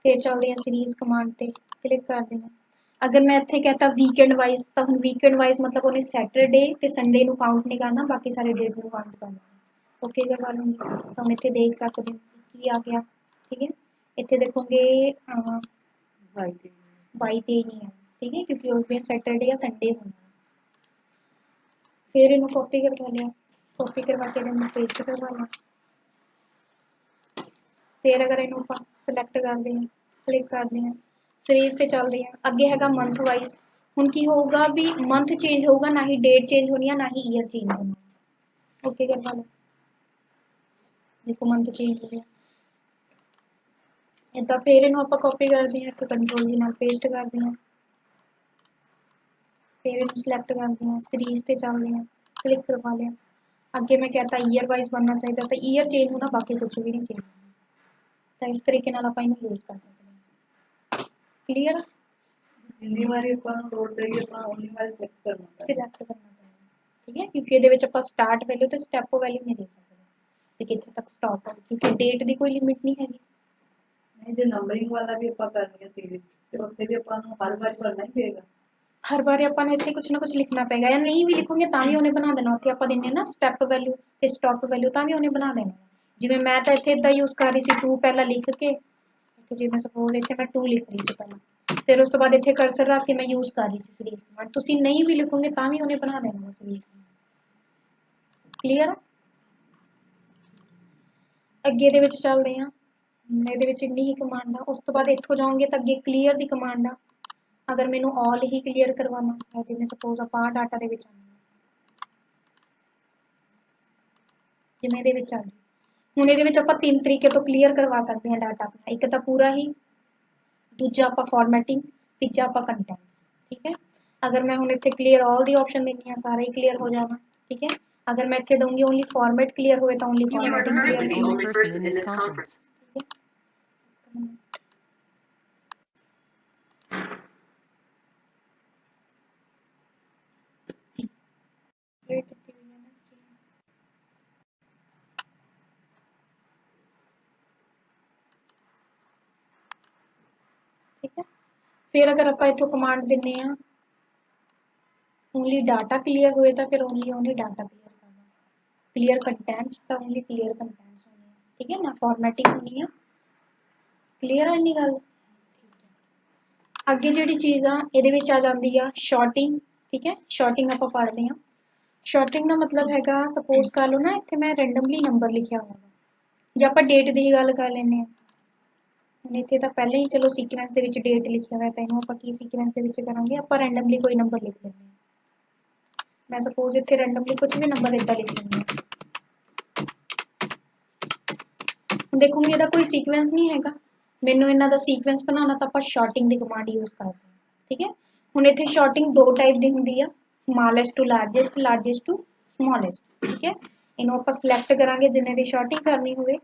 ਫਿਰ ਚੱਲਦੇ ਹਾਂ ਸੀਰੀਜ਼ ਕਮਾਂਡ ਤੇ ਕਲਿੱਕ ਕਰਦੇ ਹਾਂ। अगर मैं इतने कहता वीकेंड वाइज तो हम वीकेंड वाइज मतलब उन्हें सैटरडे ते संडे ਨੂੰ ਕਾਊਂਟ ਨਹੀਂ ਕਰਨਾ, ਬਾਕੀ ਸਾਰੇ ਡੇ ਨੂੰ ਕਾਊਂਟ ਕਰਨਾ, ਓਕੇ ਕਰਵਾ ਲੂੰਗੀ। ਤਾਂ ਹੁਣ ਇੱਥੇ ਦੇਖ ਸਕਦੇ ਹੋ ਕੀ ਆ ਗਿਆ, ਠੀਕ ਹੈ। ਇੱਥੇ ਦੇਖੋਗੇ 22 ਤੇ ਨਹੀਂ ਹੈ, ਠੀਕ ਹੈ, ਕਿਉਂਕਿ ਉਸ ਦਿਨ ਸੈਟਰਡੇ ਜਾਂ ਸੰਡੇ ਹੋਣਾ। ਫਿਰ ਇਹਨੂੰ ਕਾਪੀ ਕਰਵਾ ਲਿਆ, ਕਾਪੀ करवा के ਇਹਨੂੰ ਪੇਸਟ ਕਰਵਾ ਲਿਆ। ਫਿਰ ਅਗਰ ਇਹਨੂੰ ਆਪਾਂ ਸਿਲੈਕਟ ਕਰਦੇ ਹਾਂ, ਕਲਿੱਕ ਕਰਦੇ ਹਾਂ, ਸੀਰੀਜ਼ ਤੇ ਚੱਲਦੇ ਹਾਂ, ਅੱਗੇ ਹੈਗਾ ਮੰਥ ਵਾਈਜ਼। ਹੁਣ ਕੀ ਹੋਊਗਾ ਵੀ ਮੰਥ ਚੇਂਜ ਹੋਊਗਾ, ਨਾ ਹੀ ਡੇਟ ਚੇਂਜ ਹੋਣੀ ਹੈ, ਨਾ ਹੀ ਈਅਰ ਚੇਂਜ ਹੋਣਾ, ਓਕੇ ਕਰਵਾ ਲਓ। ਦੇਖੋ ਮੰਥ ਚੇਂਜ ਹੋ ਗਿਆ ਇੱਦਾਂ। ਫਿਰ ਇਹਨੂੰ ਆਪਾਂ ਕਾਪੀ ਕਰਦੇ ਹਾਂ, ਇੱਥੇ ਕੰਟਰੋਲ ਦੇ ਨਾਲ ਪੇਸਟ ਕਰਦੇ ਹਾਂ, ਫਿਰ ਇਹਨੂੰ ਸਿਲੈਕਟ ਕਰਦੇ ਹਾਂ, ਸੀਰੀਜ਼ ਤੇ ਚੱਲਦੇ ਹਾਂ, ਕਲਿੱਕ ਕਰਵਾ ਲਿਆ। ਅੱਗੇ मैं कहता ईयर वाइज बनना चाहिए, तो ईयर चेंज होना, बाकी कुछ भी नहीं चेंज होना, तो इस तरीके नाल आपां इहनूं यूज कर सकते हैं। क्लीयर, जिंनी वारी ਆਪਾਂ ਨੂੰ ਲੋਡ ਕਰੀਏ ਆਪਾਂ ਉਨੀ ਵਾਰੀ ਸਿਲੈਕਟ ਕਰਨਾ ਪੈਂਦਾ, सिलेक्ट करना पैंदा, ठीक है, क्योंकि ਇਹਦੇ ਵਿੱਚ ਆਪਾਂ स्टार्ट वैल्यू ਤੇ स्टेप वैल्यू नहीं दे सकते कि कित्थे तक स्टॉप है, क्योंकि डेट ਦੀ कोई लिमिट नहीं हैगी। ਨਹੀਂ ਜੇ ਨੰਬਰਿੰਗ ਵਾਲਾ ਵੀ ਆਪਾਂ ਕਰਨੀ ਹੈ ਸੀਰੀਜ਼ ਤੇ ਉੱਥੇ ਵੀ ਆਪਾਂ ਨੂੰ ਹਰ ਵਾਰ ਕਰਨਾ ਹੀ ਪਏਗਾ, हर बार ਆਪਾਂ ਨੂੰ ਇੱਥੇ ਕੁਝ ਨਾ ਕੁਝ ਲਿਖਣਾ ਪਏਗਾ, ਜਾਂ ਨਹੀਂ ਵੀ ਲਿਖੋਗੇ ਤਾਂ ਵੀ ਉਹਨੇ ਬਣਾ ਦੇਣਾ। ਉੱਥੇ ਆਪਾਂ ਦਿੰਨੇ ਨਾ ਸਟੈਪ ਵੈਲਿਊ ਤੇ ਸਟਾਪ ਵੈਲਿਊ, ਤਾਂ ਵੀ ਉਹਨੇ ਬਣਾ ਦੇਣਾ। ਜਿਵੇਂ ਮੈਂ ਤਾਂ ਇੱਥੇ ਇਦਾਂ ਯੂਜ਼ ਕਰ ਰਹੀ ਸੀ 2 ਪਹਿਲਾਂ ਲਿਖ ਕੇ, ਇੱਥੇ ਜਿਵੇਂ ਸਪੋਜ਼ ਇੱਥੇ ਮੈਂ 2 ਲਿਖ ਰਹੀ ਸੀ ਪਹਿਲਾਂ, ਫਿਰ ਉਸ ਤੋਂ ਬਾਅਦ ਇੱਥੇ ਕਰਸਰ ਰੱਖ ਕੇ ਮੈਂ ਯੂਜ਼ ਕਰ ਰਹੀ ਸੀ ਸੀਰੀਜ਼ ਕਮਾਂਡ। ਤੁਸੀਂ ਨਹੀਂ ਵੀ ਲਿਖੋਗੇ ਤਾਂ ਵੀ ਉਹਨੇ ਬਣਾ ਦੇਣਾ ਸੀਰੀਜ਼ ਕਮਾਂਡ। ਕਲੀਅਰ, ਅੱਗੇ ਦੇ ਵਿੱਚ ਚੱਲਦੇ ਹਾਂ। ਇਹਦੇ ਵਿੱਚ ਇੰਨੀ ਹੀ ਕਮਾਂਡ ਆ, ਉਸ ਤੋਂ ਬਾਅਦ ਇੱਥੋਂ ਜਾਓਗੇ ਤਾਂ ਅੱਗੇ ਕਲੀਅਰ ਦੀ ਕਮਾਂਡ ਆ। अगर मैनू ऑल ही क्लीयर करवाना है, जिवें सपोज आप डाटा दे विच ਜਿਵੇਂ ਇਹਦੇ ਵਿੱਚ ਆ ਗਈ। ਹੁਣ ਇਹਦੇ ਵਿੱਚ ਆਪਾਂ 3 ਤਰੀਕੇ ਤੋਂ ਕਲੀਅਰ ਕਰਵਾ ਸਕਦੇ ਹਾਂ ਡਾਟਾ ਆਪਣਾ। ਇੱਕ ਤਾਂ ਪੂਰਾ ਹੀ, ਦੂਜਾ ਆਪਾਂ ਫਾਰਮੈਟਿੰਗ, ਤੀਜਾ ਆਪਾਂ ਕੰਟੈਂਟ। ਠੀਕ ਹੈ, ਅਗਰ ਮੈਂ ਹੁਣ ਇੱਥੇ ਕਲੀਅਰ ਆਲ ਦੀ ਆਪਸ਼ਨ ਦਿੰਦੀ ਹਾਂ, ਸਾਰਾ ਹੀ ਕਲੀਅਰ ਹੋ ਜਾਣਾ। ਠੀਕ ਹੈ, ਅਗਰ ਮੈਂ ਇੱਥੇ ਦਊਂਗੀ ਓਨਲੀ ਫਾਰਮੈਟ ਕਲੀਅਰ ਹੋਵੇ ਤਾਂ only You are formatting currently clear the ਹੋਵੇ। only person in this conference. ठीक है, फिर अगर आप इतों कमांड दिने आ ओनली डाटा क्लीयर होए तो फिर ओनली डाटा क्लीयर करना, क्लीयर कंटेंट्स तो ओनली क्लीयर कंटेंट्स होने। ठीक है ना, फॉर्मेटिंग होनी है। क्लीयर है इन्नी गल। अगे जिहड़ी चीज़ आ इहदे विच आ जांदी आ शॉर्टिंग। ठीक है, शॉर्टिंग आप पढ़ते हैं। शॉर्टिंग का मतलब हैगा, सपोज कर लो ना इत्थे मैं रेंडमली नंबर लिखिया होगा, जे आप डेट की गल कर लें, ਹੁਣ ਇੱਥੇ ਤਾਂ ਪਹਿਲਾਂ ਹੀ ਚਲੋ ਸੀਕੁਐਂਸ ਦੇ ਵਿੱਚ ਡੇਟ ਲਿਖਿਆ ਹੋਇਆ ਤਾਂ ਇਹਨੂੰ ਆਪਾਂ ਕੀ ਸੀਕੁਐਂਸ ਦੇ ਵਿੱਚ ਕਰਾਂਗੇ, ਆਪਾਂ ਰੈਂਡਮਲੀ ਕੋਈ ਨੰਬਰ ਲਿਖ ਲੈਂਦੇ ਹਾਂ। ਮੈਂ ਸਪੋਜ਼ ਇੱਥੇ ਰੈਂਡਮਲੀ ਕੁਝ ਵੀ ਨੰਬਰ ਇੱਦਾਂ ਲਿਖ ਲੈਂਦੀ ਹਾਂ। ਹੁਣ ਦੇਖੋਗੇ ਇਹਦਾ ਕੋਈ ਸੀਕੁਐਂਸ ਨਹੀਂ ਹੈਗਾ, ਮੈਨੂੰ ਇਹਨਾਂ ਦਾ ਸੀਕੁਐਂਸ ਬਣਾਉਣਾ ਤਾਂ ਆਪਾਂ ਸ਼ਾਰਟਿੰਗ ਦੀ ਕਮਾਂਡ ਯੂਜ਼ ਕਰਦੇ ਹਾਂ। ਠੀਕ ਹੈ, ਹੁਣ ਇੱਥੇ ਸ਼ਾਰਟਿੰਗ ਦੋ ਟਾਈਪ ਦੀ ਹੁੰਦੀ ਆ, smallest to largest, largest to smallest. ਠੀਕ ਹੈ, ਇਹਨੂੰ ਆਪਾਂ ਸਿਲੈਕਟ ਕਰਾਂਗੇ ਜਿੰਨੇ ਦੀ ਸ਼ਾਰਟਿੰਗ ਕਰਨੀ ਹੋਵੇ,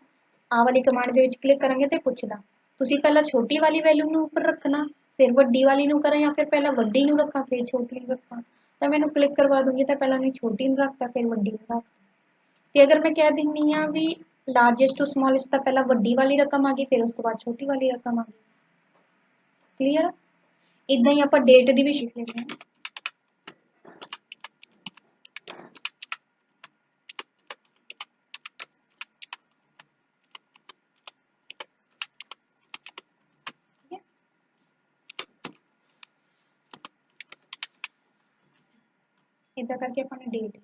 ਆਹ ਵਾਲੀ ਕਮਾਂਡ ਦੇ ਵਿੱਚ ਕਲਿੱਕ ਕਰਾਂਗੇ ਤੇ ਪੁੱਛਦਾ ਤੁਸੀਂ ਪਹਿਲਾਂ ਛੋਟੀ ਵਾਲੀ ਵੈਲਿਊ ਨੂੰ ਉੱਪਰ ਰੱਖਣਾ, ਫਿਰ ਵੱਡੀ ਵਾਲੀ ਨੂੰ ਕਰਾਂ ਜਾਂ ਫਿਰ ਪਹਿਲਾਂ ਵੱਡੀ ਨੂੰ ਰੱਖਾਂ ਫਿਰ ਛੋਟੀ ਨੂੰ ਰੱਖਾਂ, ਤਾਂ ਮੈਨੂੰ ਕਲਿੱਕ ਕਰਵਾ ਦੂੰਗੀ ਤਾਂ ਪਹਿਲਾਂ ਮੈਂ ਛੋਟੀ ਨੂੰ ਰੱਖਤਾ ਫਿਰ ਵੱਡੀ ਨੂੰ ਰੱਖਤਾ। ਤੇ ਅਗਰ ਮੈਂ ਕਹਿ ਦਿੰਨੀ ਆ ਵੀ ਲਾਰਜੈਸਟ ਟੂ ਸਮਾਲੈਸਟ ਤਾਂ ਪਹਿਲਾਂ ਵੱਡੀ ਵਾਲੀ ਰਕਮ ਆ ਗਈ ਫਿਰ ਉਸ ਤੋਂ ਬਾਅਦ ਛੋਟੀ ਵਾਲੀ ਰਕਮ ਆ ਗਈ। ਕਲੀਅਰ, ਇਦਾਂ ਹੀ ਆਪਾਂ ਡੇਟ ਦੀ ਵੀ ਲਿਖ ਲੈਂਦੇ ਹਾਂ। इदा करके अपने डेट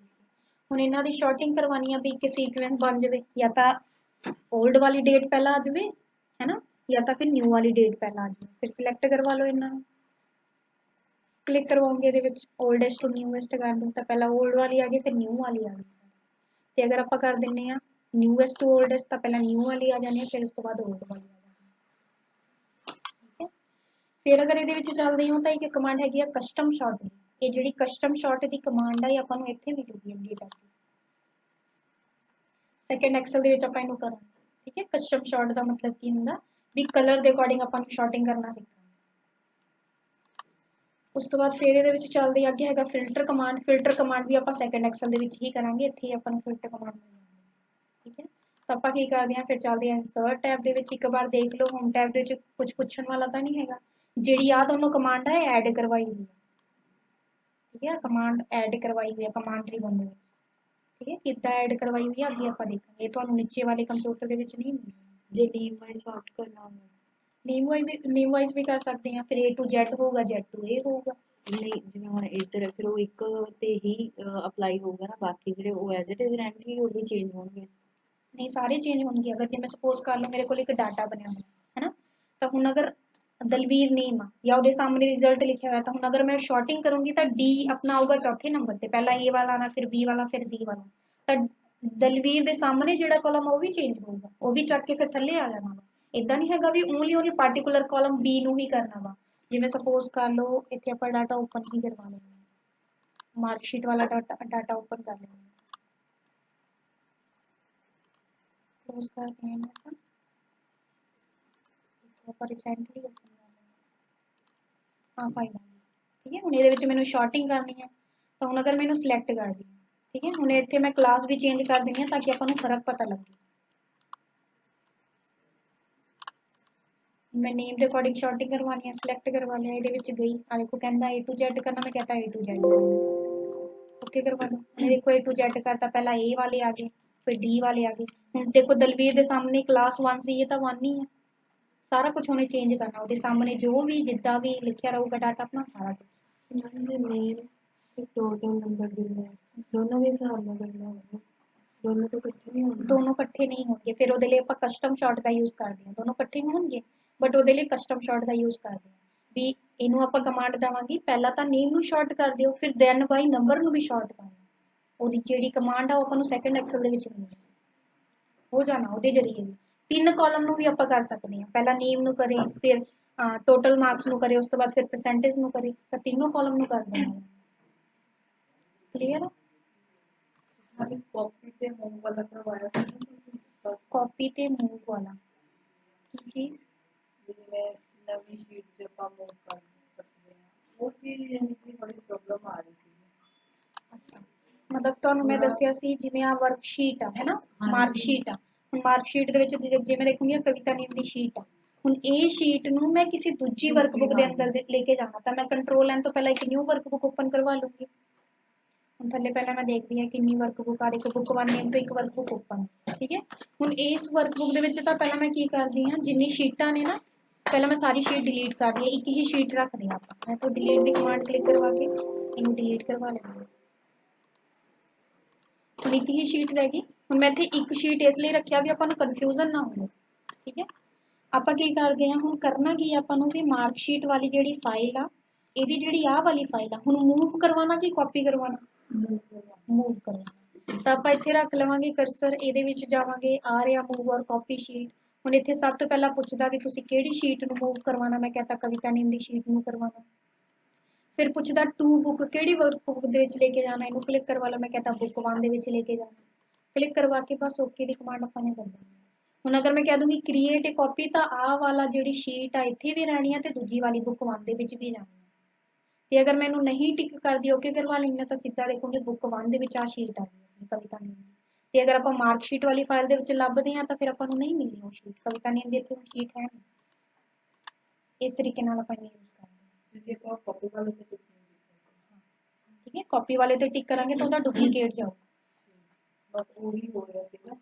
हुण इन्हां दी शॉर्टिंग करवानी है भी एक सीक्वेंस बन जाए, या तो ओल्ड वाली डेट पहला आ जाए है ना, या तो फिर न्यू वाली डेट पहला आ जाए। फिर सिलेक्ट करवा लो, इन्हां क्लिक करवाओगे ये ओल्डेस्ट टू न्यूएस्ट कर दो तो पहला ओल्ड वाली आ गई फिर न्यू वाली आ गई। तो अगर आप कर दें न्यूएस्ट टू ओल्डेस्ट तो पहला न्यू वाली आ जानी है फिर उस तो बाद ओल्ड वाली आ जानी। ठीक है, फिर अगर ये चलते हो तो एक कमांड हैगी कस्टम शॉर्ट। ये जी कस्टम शॉर्ट की कमांड है अपन इतने मिलूगी अगे जाके सैकेंड एक्सल करा। ठीक है, कस्टम शॉर्ट का मतलब की होंगे भी कलर के अकॉर्डिंग अपन शॉर्टिंग करना सीखा। उस तो बाद फिर ये चलते अगे है फिल्टर कमांड। फिल्टर कमांड भी आप सैकेंड एक्सल ही करा, इतने ही अपन फिल्टर कमांड। ठीक है, तो आप की करते हैं फिर चलते हैं इंसर्ट टैब के एक बार देख लो होम टैब के कुछ पूछने वाला तो नहीं है, जी आ दोनों कमांड है ऐड करवाई हुई है। ठीक है, कमांड ऐड करवाई हुई है कमांड रिबन में। ठीक है, कितना ऐड करवाई हुई है अगे आप देखेंगे, तो नीचे वाले कंप्यूटर के नहीं मिलेगी। जे नेम वाइज सॉर्ट करना हो, नेम वाइज भी कर सकते हैं, फिर A to Z होगा, Z to A होगा। नहीं जिवें हुण इधर फिर वो एक ते ही अप्लाई होगा ना, बाकी जिहड़े वो एज इट इज रहणगे वो भी चेंज होणगे। नहीं सारे चेंज होंगे। अगर जो मैं सपोज कर लो मेरे को एक डाटा बनया हुआ है ना, तो हुण अगर दलवीर नेम आ या उसके सामने रिजल्ट लिखा हुआ, तो हुण अगर मैं शॉर्टिंग करूँगी तो डी अपना आऊगा चौथे नंबर पर, पहला ए वाला आना फिर बी वाला फिर सी वाला, तो दलवीर के सामने जो कॉलम वो भी चेंज होगा, वो भी चक के फिर थले आ जाना वा। इदा नहीं है भी ओनली पार्टिकुलर कॉलम बी नू ही करना वा। जिवें सपोज कर लो इतने आप डाटा ओपन ही करवा लेंगे, मार्कशीट वाला डाटा ओपन कर लेंगे। क्लोज करते हैं अपन रिसेंटली ओपन कर लेंगे। हाँ फाइल आ गई। ठीक है, हुण ये मैंने शॉर्टिंग करनी है तो हुण अगर मैंने सिलेक्ट कर दी। ठीक है, हुण इत्थे मैं क्लास भी चेंज कर देनी है ताकि अपन फर्क पता लगे। मैं नेम के अकॉर्डिंग शॉर्टिंग करवानी है, सिलेक्ट करवा लिया, ये गई आ देखो कहता A to Z करना, मैं कहता A to Z ओके करवा दो। मैं देखो A to Z करता, पहला A वाले आ गए फिर D वाले आ गए। हुण देखो दलवीर के सामने क्लास 1 सी, ये तो 1 ही है, सारा कुछ उन्हें चेंज करना, वो सामने जो भी जिदा भी लिखा रहूगा डाटा अपना सारा कुछ। नेम ते टोटल नंबर देना दोनों के हिसाब नाल करना होगा, दोनों तो इकट्ठे नहीं होंगे। दोनों इकट्ठे नहीं होंगे, फिर वो लिए आप कस्टम शॉर्ट का यूज़ करते हैं। दोनों इकट्ठे होंगे बट वो लिए कस्टम शॉर्ट का यूज़ करते हैं भी इनू आप कमांड देवांगे पहला तो नेम नू शॉर्ट कर दिओ, फिर दैन बाई नंबर नू भी शॉर्ट करना। वो जी कमांड आ अपन सैकेंड एक्सल दे विच मिलेगी। ਹੋ ਜਾਣਾ ਉਹਦੇ ਜਰੀਏ ਵੀ। 3 ਕਾਲਮ ਨੂੰ ਵੀ ਆਪਾਂ ਕਰ ਸਕਦੇ ਹਾਂ, ਪਹਿਲਾਂ ਨੇਮ ਨੂੰ ਕਰੇ, ਫਿਰ ਟੋਟਲ ਮਾਰਕਸ ਨੂੰ ਕਰੇ, ਉਸ ਤੋਂ ਬਾਅਦ ਫਿਰ ਪਰਸੈਂਟੇਜ ਨੂੰ ਕਰੇ, ਤਾਂ ਤਿੰਨੋਂ ਕਾਲਮ ਨੂੰ ਕਰ ਦੇਣਾ। ਕਲੀਅਰ? ਨਾਲੇ ਕਾਪੀ ਤੇ ਹੋਮ ਵਾਲਾ ਕਰਵਾਇਆ ਸੀ ਨਾ ਤੁਸੀਂ? ਕਾਪੀ ਤੇ ਮੂਵ ਵਾਲਾ ਕੀ ਚੀਜ਼? ਜਿਵੇਂ ਨਵੀਂ ਸ਼ੀਟ ਤੇ ਆਪਾਂ ਮੂਵ ਕਰ ਸਕਦੇ ਹਾਂ, ਉਹ ਚੀਜ਼ ਯਾਨੀ ਕਿ ਬੜੀ ਪ੍ਰੋਬਲਮ ਆ ਰਹੀ ਸੀ। ਅੱਛਾ, ਮਤਲਬ ਤੁਹਾਨੂੰ ਮੈਂ ਦੱਸਿਆ ਸੀ ਜਿਵੇਂ ਆ ਵਰਕਸ਼ੀਟ ਆ ਹੈ ਨਾ, ਮਾਰਕ ਸ਼ੀਟ ਆ। ਹੁਣ ਮਾਰਕ ਸ਼ੀਟ ਦੇ ਵਿੱਚ ਜਿਵੇਂ ਦੇਖੂੰਗੀ ਕਵਿਤਾ ਨੇਮ ਦੀ ਸ਼ੀਟ ਆ। ਹੁਣ ਇਹ ਸ਼ੀਟ ਨੂੰ ਮੈਂ ਕਿਸੇ ਦੂਜੀ ਵਰਕਬੁੱਕ ਦੇ ਅੰਦਰ ਲੈ ਕੇ ਜਾਣਾ, ਤਾਂ ਮੈਂ ਕੰਟਰੋਲ ਐਨ ਤੋਂ ਪਹਿਲਾਂ ਇੱਕ ਨਿਊ ਵਰਕਬੁੱਕ ਓਪਨ ਕਰਵਾ ਲੂੰਗੀ। ਹੁਣ ਥੱਲੇ ਪਹਿਲਾਂ ਮੈਂ ਦੇਖਦੀ ਹਾਂ ਕਿੰਨੀ ਵਰਕਬੁੱਕ ਆ ਰਹੀ, ਇੱਕ ਬੁੱਕ 1 ਨੇਮ ਤੋਂ ਇੱਕ ਵਰਕਬੁੱਕ ਓਪਨ, ਠੀਕ ਹੈ। ਹੁਣ ਇਸ ਵਰਕਬੁੱਕ ਦੇ ਵਿੱਚ ਤਾਂ ਪਹਿਲਾਂ ਮੈਂ ਕੀ ਕਰਦੀ ਹਾਂ, ਜਿੰਨੀ ਸ਼ੀਟਾਂ ਨੇ ਨਾ ਪਹਿਲਾਂ ਮੈਂ ਸਾਰੀ ਸ਼ੀਟ ਡਿਲੀਟ ਕਰਦੀ ਹਾਂ, ਇੱਕ ਹੀ ਸ਼ੀਟ ਰੱਖਦੀ ਹਾਂ ਆਪਾਂ। ਮੈਂ ਤੋਂ ਡਿਲੀਟ ਦੀ ਕਮਾਂਡ ਕਲਿੱਕ ਕਰਵਾ ਕੇ ਇਹਨੂੰ ਡਿਲੀਟ ਕਰਵਾ ਲੈਂਦੀ। ਹੁਣ ਇੱਕ ਹੀ ਸ਼ੀਟ ਰਹਿ ਗਈ। ਹੁਣ ਮੈਂ ਇੱਥੇ ਇੱਕ ਸ਼ੀਟ ਇਸ ਲਈ ਰੱਖਿਆ ਵੀ ਆਪਾਂ ਨੂੰ ਕਨਫਿਊਜ਼ਨ ਨਾ ਹੋਵੇ, ਠੀਕ ਹੈ। ਆਪਾਂ ਕੀ ਕਰਦੇ ਹਾਂ, ਹੁਣ ਕਰਨਾ ਕੀ ਆਪਾਂ ਨੂੰ ਵੀ ਮਾਰਕ ਸ਼ੀਟ ਵਾਲੀ ਜਿਹੜੀ ਫਾਈਲ ਆ, ਇਹਦੀ ਜਿਹੜੀ ਆਹ ਵਾਲੀ ਫਾਈਲ ਆ, ਹੁਣ ਮੂਵ ਕਰਵਾਉਣਾ ਕਿ ਕਾਪੀ ਕਰਵਾਉਣਾ? ਮੂਵ ਕਰਵਾਉਣਾ। ਤਾਂ ਆਪਾਂ ਇੱਥੇ ਰੱਖ ਲਵਾਂਗੇ ਕਰਸਰ, ਇਹਦੇ ਵਿੱਚ ਜਾਵਾਂਗੇ, ਆ ਰਿਹਾ ਮੂਵ ਔਰ ਕਾਪੀ ਸ਼ੀਟ। ਹੁਣ ਇੱਥੇ ਸਭ ਤੋਂ ਪਹਿਲਾਂ ਪੁੱਛਦਾ ਵੀ ਤੁਸੀਂ ਕਿਹੜੀ ਸ਼ੀਟ ਨੂੰ ਮੂਵ ਕਰਵਾਉਣਾ, ਮੈਂ ਕਹਤਾ ਕਵਿਤਾ ਨੇਮ ਦੀ ਸ਼ੀਟ ਨੂੰ ਕਰਵਾਉਣਾ। ਫਿਰ ਪੁੱਛਦਾ ਟੂ ਬੁੱਕ ਕਿਹੜੀ ਵਰਕਬੁੱਕ ਦੇ ਵਿੱਚ ਲੈ ਕੇ ਜਾਣਾ, ਇਹਨੂੰ ਕਲਿੱਕ ਕਰਵਾ ਲਓ, ਮੈਂ ਕਹਤਾ ਬੁੱਕ 1 ਦੇ ਵਿੱਚ ਲੈ ਕੇ ਜਾਣਾ। ਕਲਿੱਕ ਕਰਵਾ ਕੇ ਬਸ ਓਕੇ ਦੀ ਕਮਾਂਡ ਆਪਾਂ ਨੇ ਕਰ ਦੇਣੀ। ਹੁਣ ਅਗਰ ਮੈਂ ਕਹਿ ਦੂੰਗੀ ਕ੍ਰੀਏਟ ਏ ਕਾਪੀ, ਤਾਂ ਆਹ ਵਾਲਾ ਜਿਹੜੀ ਸ਼ੀਟ ਆ ਇੱਥੇ ਵੀ ਰਹਿਣੀ ਆ ਤੇ ਦੂਜੀ ਵਾਲੀ ਬੁੱਕ 1 ਦੇ ਵਿੱਚ ਵੀ ਜਾਣੀ ਆ। ਤੇ ਅਗਰ ਮੈਨੂੰ ਨਹੀਂ ਟਿਕ ਕਰਦੀ ਓਕੇ ਕਰਵਾ ਲੈਂਦੇ ਤਾਂ ਸਿੱਧਾ ਦੇਖੋਗੇ ਬੁੱਕ 1 ਦੇ ਵਿੱਚ ਆ ਸ਼ੀਟ ਆ ਗਈ ਕਵਿਤਾ ਨੇਮ ਦੀ। ਤੇ ਅਗਰ ਆਪਾਂ ਮਾਰਕ ਸ਼ੀਟ ਵਾਲੀ ਫਾਈਲ ਦੇ ਵਿੱਚ ਲੱਭਦੇ ਹਾਂ ਤਾਂ ਫਿਰ ਆਪਾਂ ਨੂੰ ਨਹੀਂ ਮਿਲਣੀ ਉਹ ਸ਼ੀਟ, ਕਵਿਤਾ ਨੇਮ ਦੀ ਇੱਥੇ ਸ਼ੀਟ ਹੈ ਨਹੀਂ। ਇਸ ਤਰੀਕੇ ਨਾਲ ਆਪਾਂ ਯੂਜ਼ ਕਰਦੇ ਹਾਂ। ਜੇ ਕੋ ਕਾਪੀ ਵਾਲੇ ਤੇ ਟਿਕ ਨਹੀਂ ਕੀਤਾ, ਠੀਕ ਹੈ, ਕਾਪੀ ਵਾਲੇ ਤੇ ਟਿਕ ਕਰਾਂਗੇ ਤਾਂ ਉਹਦਾ ਡੁਪਲੀਕੇਟ ਜਾਊਗਾ। ਬਸ ਉਹੀ ਹੋ ਰਿਹਾ ਸੀਗਾ।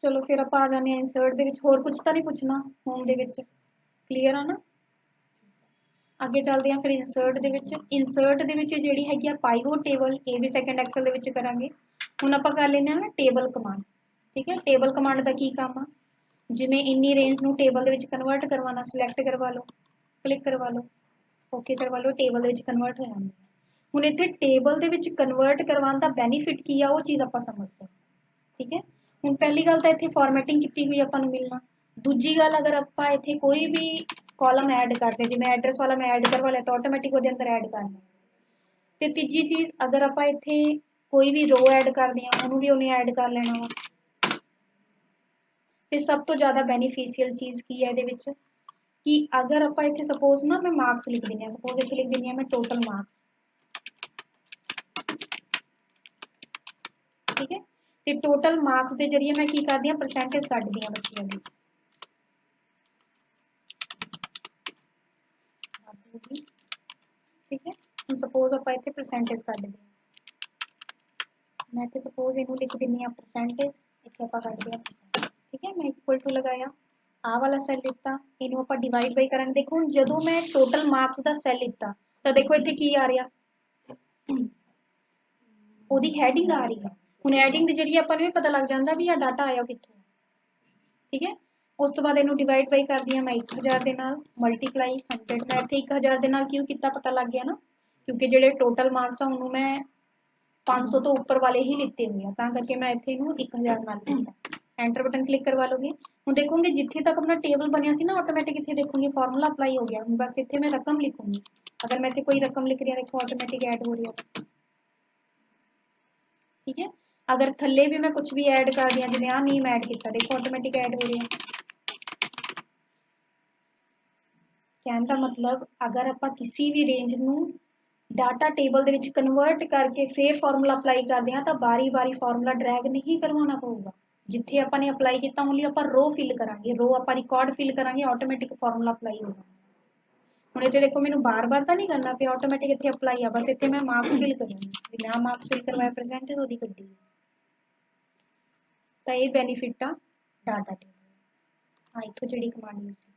ਚਲੋ ਫਿਰ ਆਪਾਂ ਆ ਜਾਂਦੇ ਹਾਂ ਇਨਸਰਟ ਦੇ ਵਿੱਚ। ਹੋਰ ਕੁਝ ਤਾਂ ਨਹੀਂ ਪੁੱਛਣਾ ਹੋਮ ਦੇ ਵਿੱਚ, ਕਲੀਅਰ ਆ ਨਾ? ਅੱਗੇ ਚੱਲਦੇ ਹਾਂ ਫਿਰ ਇਨਸਰਟ ਦੇ ਵਿੱਚ। ਇਨਸਰਟ ਦੇ ਵਿੱਚ ਜਿਹੜੀ ਹੈਗੀ ਆ ਪਾਈਵੋਟ ਟੇਬਲ, ਇਹ ਵੀ ਸੈਕੰਡ ਐਕਸਲ ਦੇ ਵਿੱਚ ਕਰਾਂਗੇ। ਹੁਣ ਆਪਾਂ ਕਰ ਲੈਂਦੇ ਹਾਂ ਨਾ ਟੇਬਲ ਕਮਾਂਡ, ਠੀਕ ਹੈ। ਟੇਬਲ ਕਮਾਂਡ ਦਾ ਕੀ ਕੰਮ ਆ, ਜਿਵੇਂ ਇੰਨੀ ਰੇਂਜ ਨੂੰ ਟੇਬਲ ਦੇ ਵਿੱਚ ਕਨਵਰਟ ਕਰਵਾਉਣਾ, ਸਿਲੈਕਟ ਕਰਵਾ ਲਓ, ਕਲਿੱਕ ਕਰਵਾ ਲਓ, ਓਕੇ ਕਰਵਾ ਲਓ, ਟੇਬਲ ਦੇ ਵਿੱਚ ਕਨਵਰਟ ਹੋ ਜਾਂਦਾ। ਹੁਣ ਇੱਥੇ ਟੇਬਲ ਦੇ ਵਿੱਚ ਕਨਵਰਟ ਕਰਵਾਉਣ ਦਾ ਬੈਨੀਫਿਟ ਕੀ ਆ, ਉਹ ਚੀਜ਼ ਆਪਾਂ ਸਮਝਦੇ ਹਾਂ, ਠੀਕ ਹੈ। ਹੁਣ ਪਹਿਲੀ ਗੱਲ ਤਾਂ ਇੱਥੇ ਫਾਰਮੈਟਿੰਗ ਕੀਤੀ ਹੋਈ ਆਪਾਂ ਨੂੰ ਮਿਲਣਾ। ਦੂਜੀ ਗੱਲ, ਅਗਰ ਆਪਾਂ ਇੱਥੇ ਕੋਈ ਵੀ ਕਾਲਮ ਐਡ ਕਰਦੇ, ਜਿਵੇਂ ਐਡਰੈਸ ਵਾਲਾ ਮੈਂ ਐਡ ਕਰਵਾ ਲਿਆ ਤਾਂ ਆਟੋਮੈਟਿਕ ਉਹਦੇ ਅੰਦਰ ਐਡ ਕਰਨਾ। ਤੇ ਤੀਜੀ ਚੀਜ਼, ਅਗਰ ਆਪਾਂ ਇੱਥੇ ਕੋਈ ਵੀ ਰੋ ਐਡ ਕਰਦੇ ਹਾਂ ਉਹਨੂੰ ਵੀ ਉਹਨੇ ਐਡ ਕਰ ਲੈਣਾ ਵਾ। ਤੇ ਸਭ ਤੋਂ ਜ਼ਿਆਦਾ ਬੈਨੀਫੀਸ਼ੀਅਲ ਚੀਜ਼ ਕੀ ਹੈ ਇਹਦੇ ਵਿੱਚ, ਕਿ ਅਗਰ ਆਪਾਂ ਇੱਥੇ ਸਪੋਜ਼ ਨਾ ਮੈਂ ਮਾਰਕਸ ਲਿਖ ਦਿੰਦੀ ਹਾਂ, ਸਪੋਜ਼ ਇੱਥੇ ਲਿਖ ਦਿੰਦੀ ਹਾਂ ਮੈਂ ਟੋਟਲ ਮਾਰਕਸ, ਠੀਕ ਹੈ। ਤੇ ਟੋਟਲ ਮਾਰਕਸ ਦੇ ਜਰੀਏ ਮੈਂ ਕੀ ਕਰਦੀ ਹਾਂ, ਪਰਸੈਂਟੇਜ ਕੱਢਦੀ ਹਾਂ ਬੱਚਿਆਂ ਦੀ, ਠੀਕ ਹੈ। ਹੁਣ ਸਪੋਜ਼ ਆਪਾਂ ਇੱਥੇ ਪਰਸੈਂਟੇਜ ਕੱਢਦੇ ਹਾਂ, ਮੈਂ ਇੱਥੇ ਸਪੋਜ਼ ਇਹਨੂੰ ਲਿਖ ਦਿੰਦੀ ਹਾਂ ਪਰਸੈਂਟੇਜ, ਇੱਥੇ ਆਪਾਂ ਕੱਢਦੇ ਹਾਂ percentage, ਠੀਕ ਹੈ। ਮੈਂ ਇਕੁਅਲ ਟੂ ਲਗਾਇਆ, ਆਹ ਵਾਲਾ ਸੈੱਲ ਲਿੱਤਾ, ਇਹਨੂੰ ਆਪਾਂ ਡਿਵਾਈਡ ਬਾਈ ਕਰਾਂਗੇ। ਦੇਖੋ ਹੁਣ ਜਦੋਂ ਮੈਂ ਟੋਟਲ ਮਾਰਕਸ ਦਾ ਸੈੱਲ ਲਿੱਤਾ ਤਾਂ ਦੇਖੋ ਇੱਥੇ ਕੀ ਆ ਰਿਹਾ, ਉਹਦੀ ਹੈਡਿੰਗ ਆ ਰਹੀ ਹੈ। ਹੁਣ ਹੈਡਿੰਗ ਦੇ ਜਰੀਏ ਆਪਾਂ ਨੂੰ ਇਹ ਪਤਾ ਲੱਗ ਜਾਂਦਾ ਵੀ ਆਹ ਡਾਟਾ ਆਇਆ ਕਿੱਥੋਂ, ਠੀਕ ਹੈ। ਉਸ ਤੋਂ ਬਾਅਦ ਇਹਨੂੰ ਡਿਵਾਈਡ ਬਾਈ ਕਰਦੀ ਹਾਂ ਮੈਂ 1000 ਦੇ ਨਾਲ, ਮਲਟੀਪਲਾਈ 100, ਮੈਂ ਇੱਥੇ 1000 ਦੇ ਨਾਲ ਕਿਉਂ ਕੀਤਾ ਪਤਾ ਲੱਗ ਗਿਆ ਨਾ, ਕਿਉਂਕਿ ਜਿਹੜੇ ਟੋਟਲ ਮਾਰਕਸ ਆ ਉਹਨੂੰ ਮੈਂ 500 ਤੋਂ ਉੱਪਰ ਵਾਲੇ ਹੀ ਲਿੱਤੇ ਹੋਏ ਆ, ਤਾਂ ਕਰਕੇ ਮੈਂ ਇੱਥੇ ਇਹਨੂੰ 1000 ਨਾਲ ਕੀਤਾ। ਐਂਟਰ ਬਟਨ ਕਲਿੱਕ ਕਰਵਾ ਲਓਗੇ। ਹੁਣ ਦੇਖੋਗੇ ਜਿੱਥੇ ਤੱਕ ਆਪਣਾ ਟੇਬਲ ਬਣਿਆ ਸੀ ਨਾ, ਆਟੋਮੈਟਿਕ ਇੱਥੇ ਦੇਖੋਗੇ ਫਾਰਮੂਲਾ ਅਪਲਾਈ ਹੋ ਗਿਆ। ਹੁਣ ਬਸ ਇੱਥੇ ਮੈਂ ਰਕਮ ਲਿਖੂੰਗੀ, ਅਗਰ ਮੈਂ ਇੱਥੇ ਕੋਈ ਰਕਮ ਲਿਖ ਰਹੀ ਹਾਂ ਦੇਖੋ ਆਟੋਮੈਟਿਕ ਐਡ ਹੋ ਰਹੀ ਹੈ, ਠੀਕ ਹੈ। ਅਗਰ ਥੱਲੇ ਵੀ ਮੈਂ ਕੁਝ ਵੀ ਐਡ ਕਰਦੀ ਹਾਂ, ਜਿਵੇਂ ਆਹ ਨੇਮ ਐਡ ਕੀਤਾ, ਦੇਖੋ ਆਟੋਮੈਟਿਕ ਐਡ ਹੋ ਰਿਹਾ। ਕਹਿਣ ਦਾ ਮਤਲਬ, ਅਗਰ ਆਪਾਂ ਕਿਸੇ ਵੀ ਰੇਂਜ ਨੂੰ ਡਾਟਾ ਟੇਬਲ ਦੇ ਵਿੱਚ ਕਨਵਰਟ ਕਰਕੇ ਫਿਰ ਫਾਰਮੂਲਾ ਅਪਲਾਈ ਕਰਦੇ ਹਾਂ ਤਾਂ ਬਾਰੀ-ਬਾਰੀ ਫਾਰਮੂਲਾ ਡਰੈਗ ਨਹੀਂ ਕਰਵਾਉਣਾ ਪਊਗਾ। ਜਿੱਥੇ ਆਪਾਂ ਨੇ ਅਪਲਾਈ ਕੀਤਾ ਓਨਲੀ ਆਪਾਂ ਰੋ ਫਿਲ ਕਰਾਂਗੇ, ਰੋ ਆਪਾਂ ਰਿਕਾਰਡ ਫਿਲ ਕਰਾਂਗੇ, ਆਟੋਮੈਟਿਕ ਫਾਰਮੂਲਾ ਅਪਲਾਈ ਹੋ ਜਾਣਾ। ਹੁਣ ਇੱਥੇ ਦੇਖੋ ਮੈਨੂੰ ਬਾਰ-ਬਾਰ ਤਾਂ ਨਹੀਂ ਕਰਨਾ ਪਿਆ, ਆਟੋਮੈਟਿਕ ਇੱਥੇ ਅਪਲਾਈ ਆ, ਬਸ ਇੱਥੇ ਮੈਂ ਮਾਰਕਸ ਫਿਲ ਕਰੂੰਗੀ, ਵੀ ਮੈਂ ਮਾਰਕਸ ਫਿਲ ਕਰਵਾਇਆ ਪਰਸੈਂਟੇਜ ਉਹਦੀ ਕੱਢੀ। ਤਾਂ ਇਹ ਬੈਨੀਫਿਟ ਆ ਡਾਟਾ ਟੇਬਲ। ਹਾਂ, ਇੱਥੋਂ ਜਿਹੜੀ ਕਮਾਂਡ ਯੂਜ਼ ਕੀਤੀ।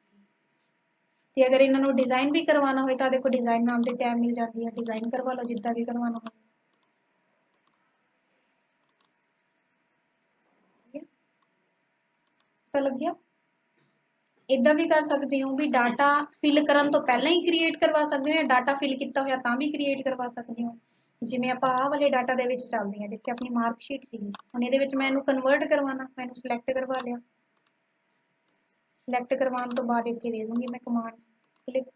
ਤੇ ਅਗਰ ਇਹਨਾਂ ਨੂੰ ਡਿਜ਼ਾਈਨ ਵੀ ਕਰਵਾਉਣਾ ਹੋਏ ਤਾਂ ਦੇਖੋ ਡਿਜ਼ਾਈਨ ਨਾਮ ਦੇ ਟੈਬ ਮਿਲ ਜਾਂਦੀ ਹੈ, ਡਿਜ਼ਾਈਨ ਕਰਵਾ ਲਓ ਜਿੱਦਾਂ ਵੀ ਕਰਵਾਉਣਾ ਹੋਵੇ, ਠੀਕ ਹੈ। ਪਤਾ ਲੱਗਿਆ? ਇਦਾਂ ਵੀ ਕਰ ਸਕਦੇ ਹੋ ਵੀ ਡਾਟਾ ਫਿਲ ਕਰਨ ਤੋਂ ਪਹਿਲਾਂ ਹੀ ਕ੍ਰੀਏਟ ਕਰਵਾ ਸਕਦੇ ਹੋ, ਜਾਂ ਡਾਟਾ ਫਿਲ ਕੀਤਾ ਹੋਇਆ ਤਾਂ ਵੀ ਕ੍ਰੀਏਟ ਕਰਵਾ ਸਕਦੇ ਹੋ। ਜਿਵੇਂ ਆਪਾਂ ਆਹ ਵਾਲੇ ਡਾਟਾ ਦੇ ਵਿੱਚ ਚੱਲਦੇ ਹਾਂ ਜਿੱਥੇ ਆਪਣੀ ਮਾਰਕ ਸ਼ੀਟ ਸੀਗੀ, ਹੁਣ ਇਹਦੇ ਵਿੱਚ ਮੈਂ ਇਹਨੂੰ ਕਨਵਰਟ ਕਰਵਾਉਣਾ, ਮੈਂ ਇਹਨੂੰ ਸਿਲੈਕਟ ਕਰਵਾ ਲਿਆ। ਸਿਲੈਕਟ ਕਰਵਾਉਣ ਤੋਂ ਬਾਅਦ ਇੱਥੇ ਦੇ ਦੂੰਗੀ ਮੈਂ ਕਮਾਂਡ ਕਲਿੱਕ,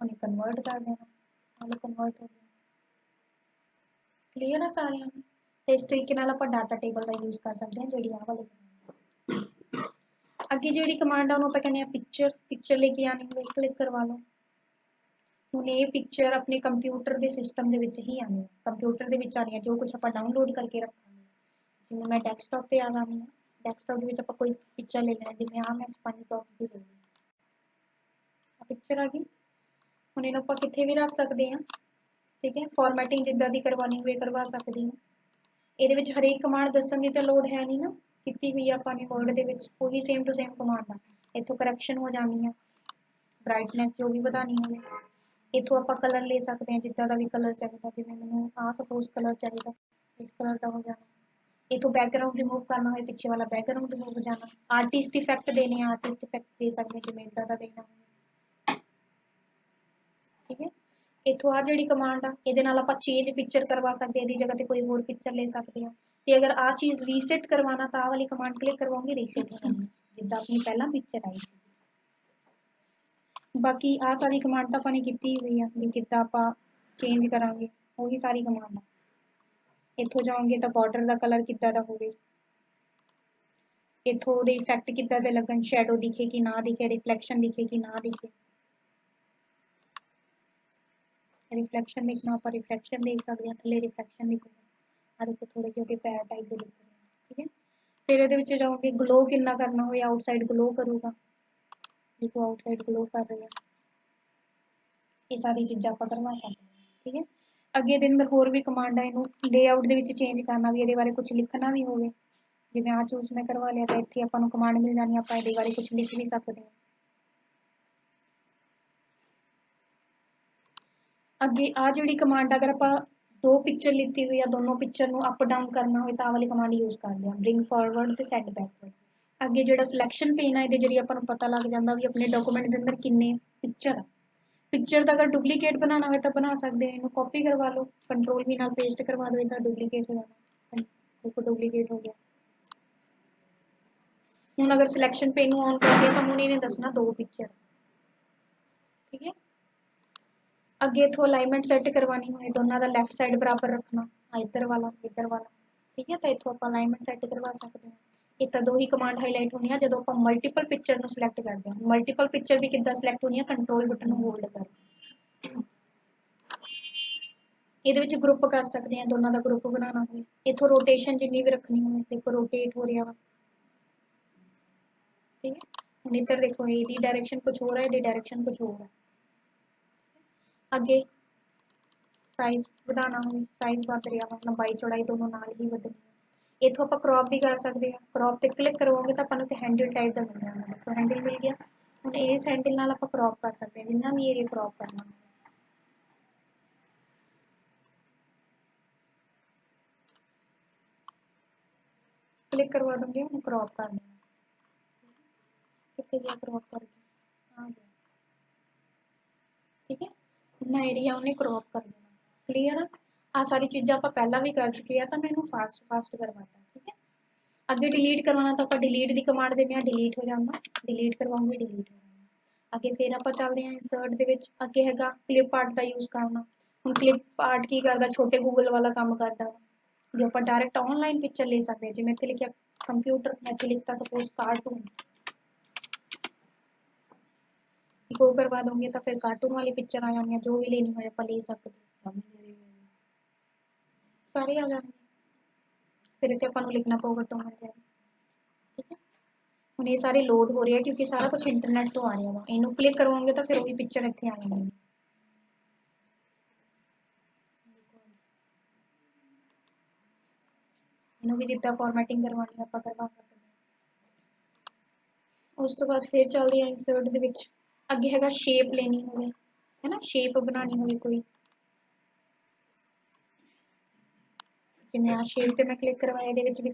ਉਹਨੇ ਕਨਵਰਟ ਕਰ ਦੇਣਾ, ਨਾਲੇ ਕਨਵਰਟ ਹੋ ਜਾਣਾ। ਕਲੀਅਰ ਆ ਸਾਰਿਆਂ ਨੂੰ? ਤੇ ਇਸ ਤਰੀਕੇ ਨਾਲ ਆਪਾਂ ਡਾਟਾ ਟੇਬਲ ਦਾ ਯੂਜ਼ ਕਰ ਸਕਦੇ ਹਾਂ ਜਿਹੜੀ ਆਹ ਵਾਲੀ command। ਅੱਗੇ ਜਿਹੜੀ ਕਮਾਂਡ ਆ ਉਹਨੂੰ ਆਪਾਂ ਕਹਿੰਦੇ ਆ ਪਿਕਚਰ ਲੈ ਕੇ ਆਣੀ ਹੋਵੇ ਕਲਿੱਕ ਕਰਵਾ ਲਓ। ਹੁਣ ਇਹ ਪਿਕਚਰ ਆਪਣੇ ਕੰਪਿਊਟਰ ਦੇ ਸਿਸਟਮ ਦੇ ਵਿੱਚ ਹੀ ਆਣੀ ਹੈ, ਕੰਪਿਊਟਰ ਦੇ ਵਿੱਚ ਆਣੀ ਹੈ ਜੋ ਕੁਝ ਆਪਾਂ ਡਾਊਨਲੋਡ ਕਰਕੇ ਰੱਖਾਂਗੇ। ਜਿਵੇਂ ਮੈਂ ਡੈਸਕਟਾਪ ਤੇ ਆ ਜਾਣੀ ਹੈ, ਡੈਸਕਟਾਪ ਦੇ ਵਿੱਚ ਆਪਾਂ ਕੋਈ ਪਿਕਚਰ ਲੈ ਲੈਣਾ, ਜਿਵੇਂ ਆ ਮੈਂ ਸਪੰਜ ਟੌਪ ਦੀ ਲੈ ਲਈ, ਆ ਪਿਕਚਰ ਆ ਗਈ। ਹੁਣ ਇਹਨੂੰ ਆਪਾਂ ਕਿੱਥੇ ਵੀ ਰੱਖ ਸਕਦੇ ਹਾਂ, ਠੀਕ ਹੈ। ਫਾਰਮੈਟਿੰਗ ਜਿੱਦਾਂ ਦੀ ਕਰਵਾਉਣੀ ਹੋਵੇ ਕਰਵਾ ਸਕਦੇ ਹਾਂ। ਇਹਦੇ ਵਿੱਚ ਹਰੇਕ ਕਮਾਂਡ ਦੱਸਣ ਦੀ ਤਾਂ ਲੋੜ ਹੈ ਨਹੀਂ ਨਾ, ਕੀਤੀ ਹੋਈ ਆਪਾਂ ਨੇ ਵਰਡ ਦੇ ਵਿੱਚ ਉਹੀ ਸੇਮ ਟੂ ਸੇਮ ਕਮਾਂਡ ਆ। ਇੱਥੋਂ ਕਰੈਕਸ਼ਨ ਹੋ ਜਾਣੀ ਆ, ਬ੍ਰਾਈਟਨੈਸ ਜੋ ਵੀ ਵਧਾਣੀ ਹੋਵੇ। ਇੱਥੋਂ ਆਪਾਂ ਕਲਰ ਲੈ ਸਕਦੇ ਹਾਂ ਜਿੱਦਾਂ ਦਾ ਵੀ ਕਲਰ ਚਾਹੀਦਾ, ਜਿਵੇਂ ਮੈਨੂੰ ਆਹ ਸਪੋਜ਼ ਕਲਰ ਚਾਹੀਦਾ, ਇਸ ਕਲਰ ਦਾ ਹੋ ਜਾਣਾ। ਇੱਥੋਂ ਬੈਕਗਰਾਉਂਡ ਰਿਮੂਵ ਕਰਨਾ ਹੋਵੇ, ਪਿੱਛੇ ਵਾਲਾ ਬੈਕਗਰਾਉਂਡ ਰਿਮੂਵ ਹੋ ਜਾਣਾ। ਆਰਟਿਸਟ ਇਫੈਕਟ ਦੇਣੇ ਆ, ਆਰਟਿਸਟ ਇਫੈਕਟ ਦੇ ਸਕਦੇ ਹਾਂ ਜਿਵੇਂ ਇੱਦਾਂ ਦਾ ਦੇਣਾ ਹੋਵੇ, ਠੀਕ ਹੈ। ਇੱਥੋਂ ਆ ਜਿਹੜੀ ਕਮਾਂਡ ਆ ਇਹਦੇ ਨਾਲ ਆਪਾਂ ਚੇਂਜ ਪਿਕਚਰ ਕਰਵਾ ਸਕਦੇ ਹਾਂ, ਇਹਦੀ ਜਗ੍ਹਾ ਤੇ ਕੋਈ ਹੋਰ ਪਿਕਚਰ ਲੈ ਸਕਦੇ ਹਾਂ। ਤੇ ਅਗਰ ਆ ਚੀਜ਼ ਰੀਸੈਟ ਕਰਵਾਉਣਾ ਤਾਂ ਆਹ ਵਾਲੀ ਕਮਾਂਡ ਕਲਿੱਕ ਕਰਵਾਉਂਗੀ, ਰੀਸੈਟ ਹੋ ਜਾਣੀ ਜਿੱਦਾਂ ਆਪਣੀ ਪਹਿਲਾਂ ਪਿਕਚਰ ਆਈ ਸੀ। ਬਾਕੀ ਆਹ ਸਾਰੀ ਕਮਾਂਡ ਤਾਂ ਆਪਾਂ ਨੇ ਕੀਤੀ ਹੋਈ ਆ ਵੀ ਕਿੱਦਾਂ ਆਪਾਂ ਚੇਂਜ ਕਰਾਂਗੇ, ਉਹੀ ਸਾਰੀ ਕਮਾਂਡ ਆ। ਇੱਥੋਂ ਜਾਓਗੇ ਤਾਂ ਬਾਰਡਰ ਦਾ ਕਲਰ ਕਿੱਦਾਂ ਦਾ ਹੋਵੇ, ਇੱਥੋਂ ਉਹਦੇ ਇਫੈਕਟ ਕਿੱਦਾਂ ਦੇ ਲੱਗਣ, ਸ਼ੈਡੋ ਦਿਖੇ ਕਿ ਨਾ ਦਿਖੇ, ਰਿਫਲੈਕਸ਼ਨ ਦਿਖੇ ਕਿ ਨਾ ਦਿਖੇ। रिफ्लेक्शन देखना, ਆਪਾਂ रिफ्लेक्शन देख सकते हैं, थले रिफ्लेक्शन दिखूगा। आ देखो थोड़े ਜਿਹੇ पैर टाइप ਦੇ दिख रहे हैं, ठीक है। फिर ਇਹਦੇ ਵਿੱਚ ਜਾਓਗੇ ग्लो कितना करना हो, आउटसाइड ग्लो करूगा, देखो आउटसाइड ग्लो कर रही है। ये सारी चीज़ें आप करवा सकते हैं, ठीक है। ਅੱਗੇ ਦੇ ਅੰਦਰ ਹੋਰ ਵੀ ਕਮਾਂਡ ਆ, ਇਹਨੂੰ ਲੇਆਊਟ ਦੇ ਵਿੱਚ ਚੇਂਜ ਕਰਨਾ ਵੀ, ਇਹਦੇ ਬਾਰੇ ਕੁਝ ਲਿਖਣਾ ਵੀ ਹੋਵੇ, ਜਿਵੇਂ ਆ ਚੂਜ਼ ਮੈਂ ਕਰਵਾ ਲਿਆ ਤਾਂ ਇੱਥੇ ਆਪਾਂ ਨੂੰ ਕਮਾਂਡ ਮਿਲ ਜਾਣੀ, ਆਪਾਂ ਇਹਦੇ ਬਾਰੇ ਕੁਝ ਲਿਖ ਵੀ ਸਕਦੇ ਹਾਂ। ਅੱਗੇ ਆ ਜਿਹੜੀ ਕਮਾਂਡ ਅਗਰ ਆਪਾਂ ਦੋ ਪਿਕਚਰ ਲਿੱਤੀ ਹੋਈ ਆ, ਦੋਨੋਂ ਪਿਕਚਰ ਨੂੰ ਅਪ ਡਾਊਨ ਕਰਨਾ ਹੋਵੇ ਤਾਂ ਵਾਲੀ ਕਮਾਂਡ ਯੂਜ਼ ਕਰਦੇ ਹਾਂ, ਬ੍ਰਿੰਗ ਫਾਰਵਰਡ ਤੇ ਸੈਟ ਬੈਕਵਰਡ। ਅੱਗੇ ਜਿਹੜਾ ਸਿਲੈਕਸ਼ਨ ਪੇਨ ਆ ਇਹਦੇ ਜਿਹੜੀ ਆਪਾਂ ਨੂੰ ਪਤਾ ਲੱਗ ਜਾਂਦਾ ਵੀ ਆਪਣੇ ਡਾਕੂਮੈਂਟ ਦੇ ਅੰਦਰ ਕਿੰਨੇ ਪਿਕਚਰ ਆ। ਪਿਕਚਰ ਦਾ ਅਗਰ ਡੁਪਲੀਕੇਟ ਬਣਾਉਣਾ ਹੋਵੇ ਤਾਂ ਬਣਾ ਸਕਦੇ ਹਾਂ, ਇਹਨੂੰ ਕਾਪੀ ਕਰਵਾ ਲਓ, ਕੰਟਰੋਲ ਵੀ ਨਾਲ ਪੇਸਟ ਕਰਵਾ ਦਿਓ, ਇਹਦਾ ਡੁਪਲੀਕੇਟ ਹੋ ਜਾਣਾ, ਦੇਖੋ ਡੁਪਲੀਕੇਟ ਹੋ ਗਿਆ। ਹੁਣ ਅਗਰ ਸਿਲੈਕਸ਼ਨ ਪੇਨ ਨੂੰ ਔਨ ਕਰਦੇ ਹਾਂ ਤਾਂ ਹੁਣ ਇਹਨੇ ਦੱਸਣਾ ਦੋ ਪਿਕਚਰ, ਠੀਕ ਹੈ। ਅੱਗੇ इथों अलाइनमेंट सैट करवानी होए, दोनों का लैफ्ट साइड बराबर रखना, इधर वाला, ठीक है। तो इथों आप अलाइनमेंट सैट करवा सकते हैं। ये तो दो ही कमांड हाईलाइट होनी है जो आप मल्टीपल पिक्चर को सिलेक्ट करते हैं। मल्टीपल पिक्चर भी कितना सिलेक्ट होनी है, कंट्रोल बटन होल्ड कर ये ग्रुप कर सकते हैं, दोनों का ग्रुप बनाना हो। इथों रोटेशन जिन्नी भी रखनी हो, देखो रोटेट हो रहा वा, ठीक है। हम इधर देखो ये डायरेक्शन कुछ हो रहा है, ये डायरेक्शन कुछ हो रहा है। अगे साइज बढ़ाना हो, साइज बढ़ रहा वा, लंबाई चौड़ाई दोनों नाल ही बढ़नी है। इथों आप क्रॉप भी कर सकते हैं, क्रॉप से क्लिक करोगे तो अपन हैंडल टाइप का मिल जाना, देखो हैंडल मिल गया। हम इस हैंडल नाल आप क्रॉप कर सकते हैं, जिन्ना भी एरिया क्रॉप करना। क्लिक करवा दूंगी, हम क्रॉप कर देना, कितने गया क्रॉप करके आ गया, ठीक है। इतना एरिया उन्हें क्रॉप कर देना, क्लीयर है। आ सारी चीज़ें आप पहला भी कर चुके हैं, तो मैं इन्हू फास्ट फास्ट करवाता, ठीक है। अगे डिलीट करवाना तो आप डिलीट की कमांड देने, डिलीट हो जाना, डिलीट करवाऊंगी डिलीट हो जाना। अगे फिर आप चलते हैं इंसर्ट दे विच, अगे हैगा क्लिप आर्ट का यूज़ करना। हुण क्लिप आर्ट की करदा, छोटे गूगल वाला काम करदा, जो आप डायरैक्ट ऑनलाइन पिक्चर ले सकते हैं। जिवें इत्थे लिखिया कंप्यूटर, मैं इत्थे लिखता सपोज कार्टून, गो करवा दूंगी तो फिर कार्टून वाली पिक्चर आ जानी है, जो भी लेनी हो आप ले सकते सारे आ जाएंगे। फिर इतने अपन लिखना पऊगा टॉम एंड जेरी, ठीक है। हुण ये सारे लोड हो रहे हैं क्योंकि सारा कुछ इंटरनेट तो आ रहा वा, इनू क्लिक करोगे तो फिर वही पिक्चर इतने आ जाएगी। इनू भी जिद्दां फॉर्मैटिंग करवानी आप करवा सकते हैं। उस तो बाद फिर चलते हैं इंसर्ट दे विच, अगे हैगा शेप लेनी होवे, है ना, शेप बनानी होवे कोई, जिवें आ शेप ते मैं क्लिक करवाया, इहदे विच भी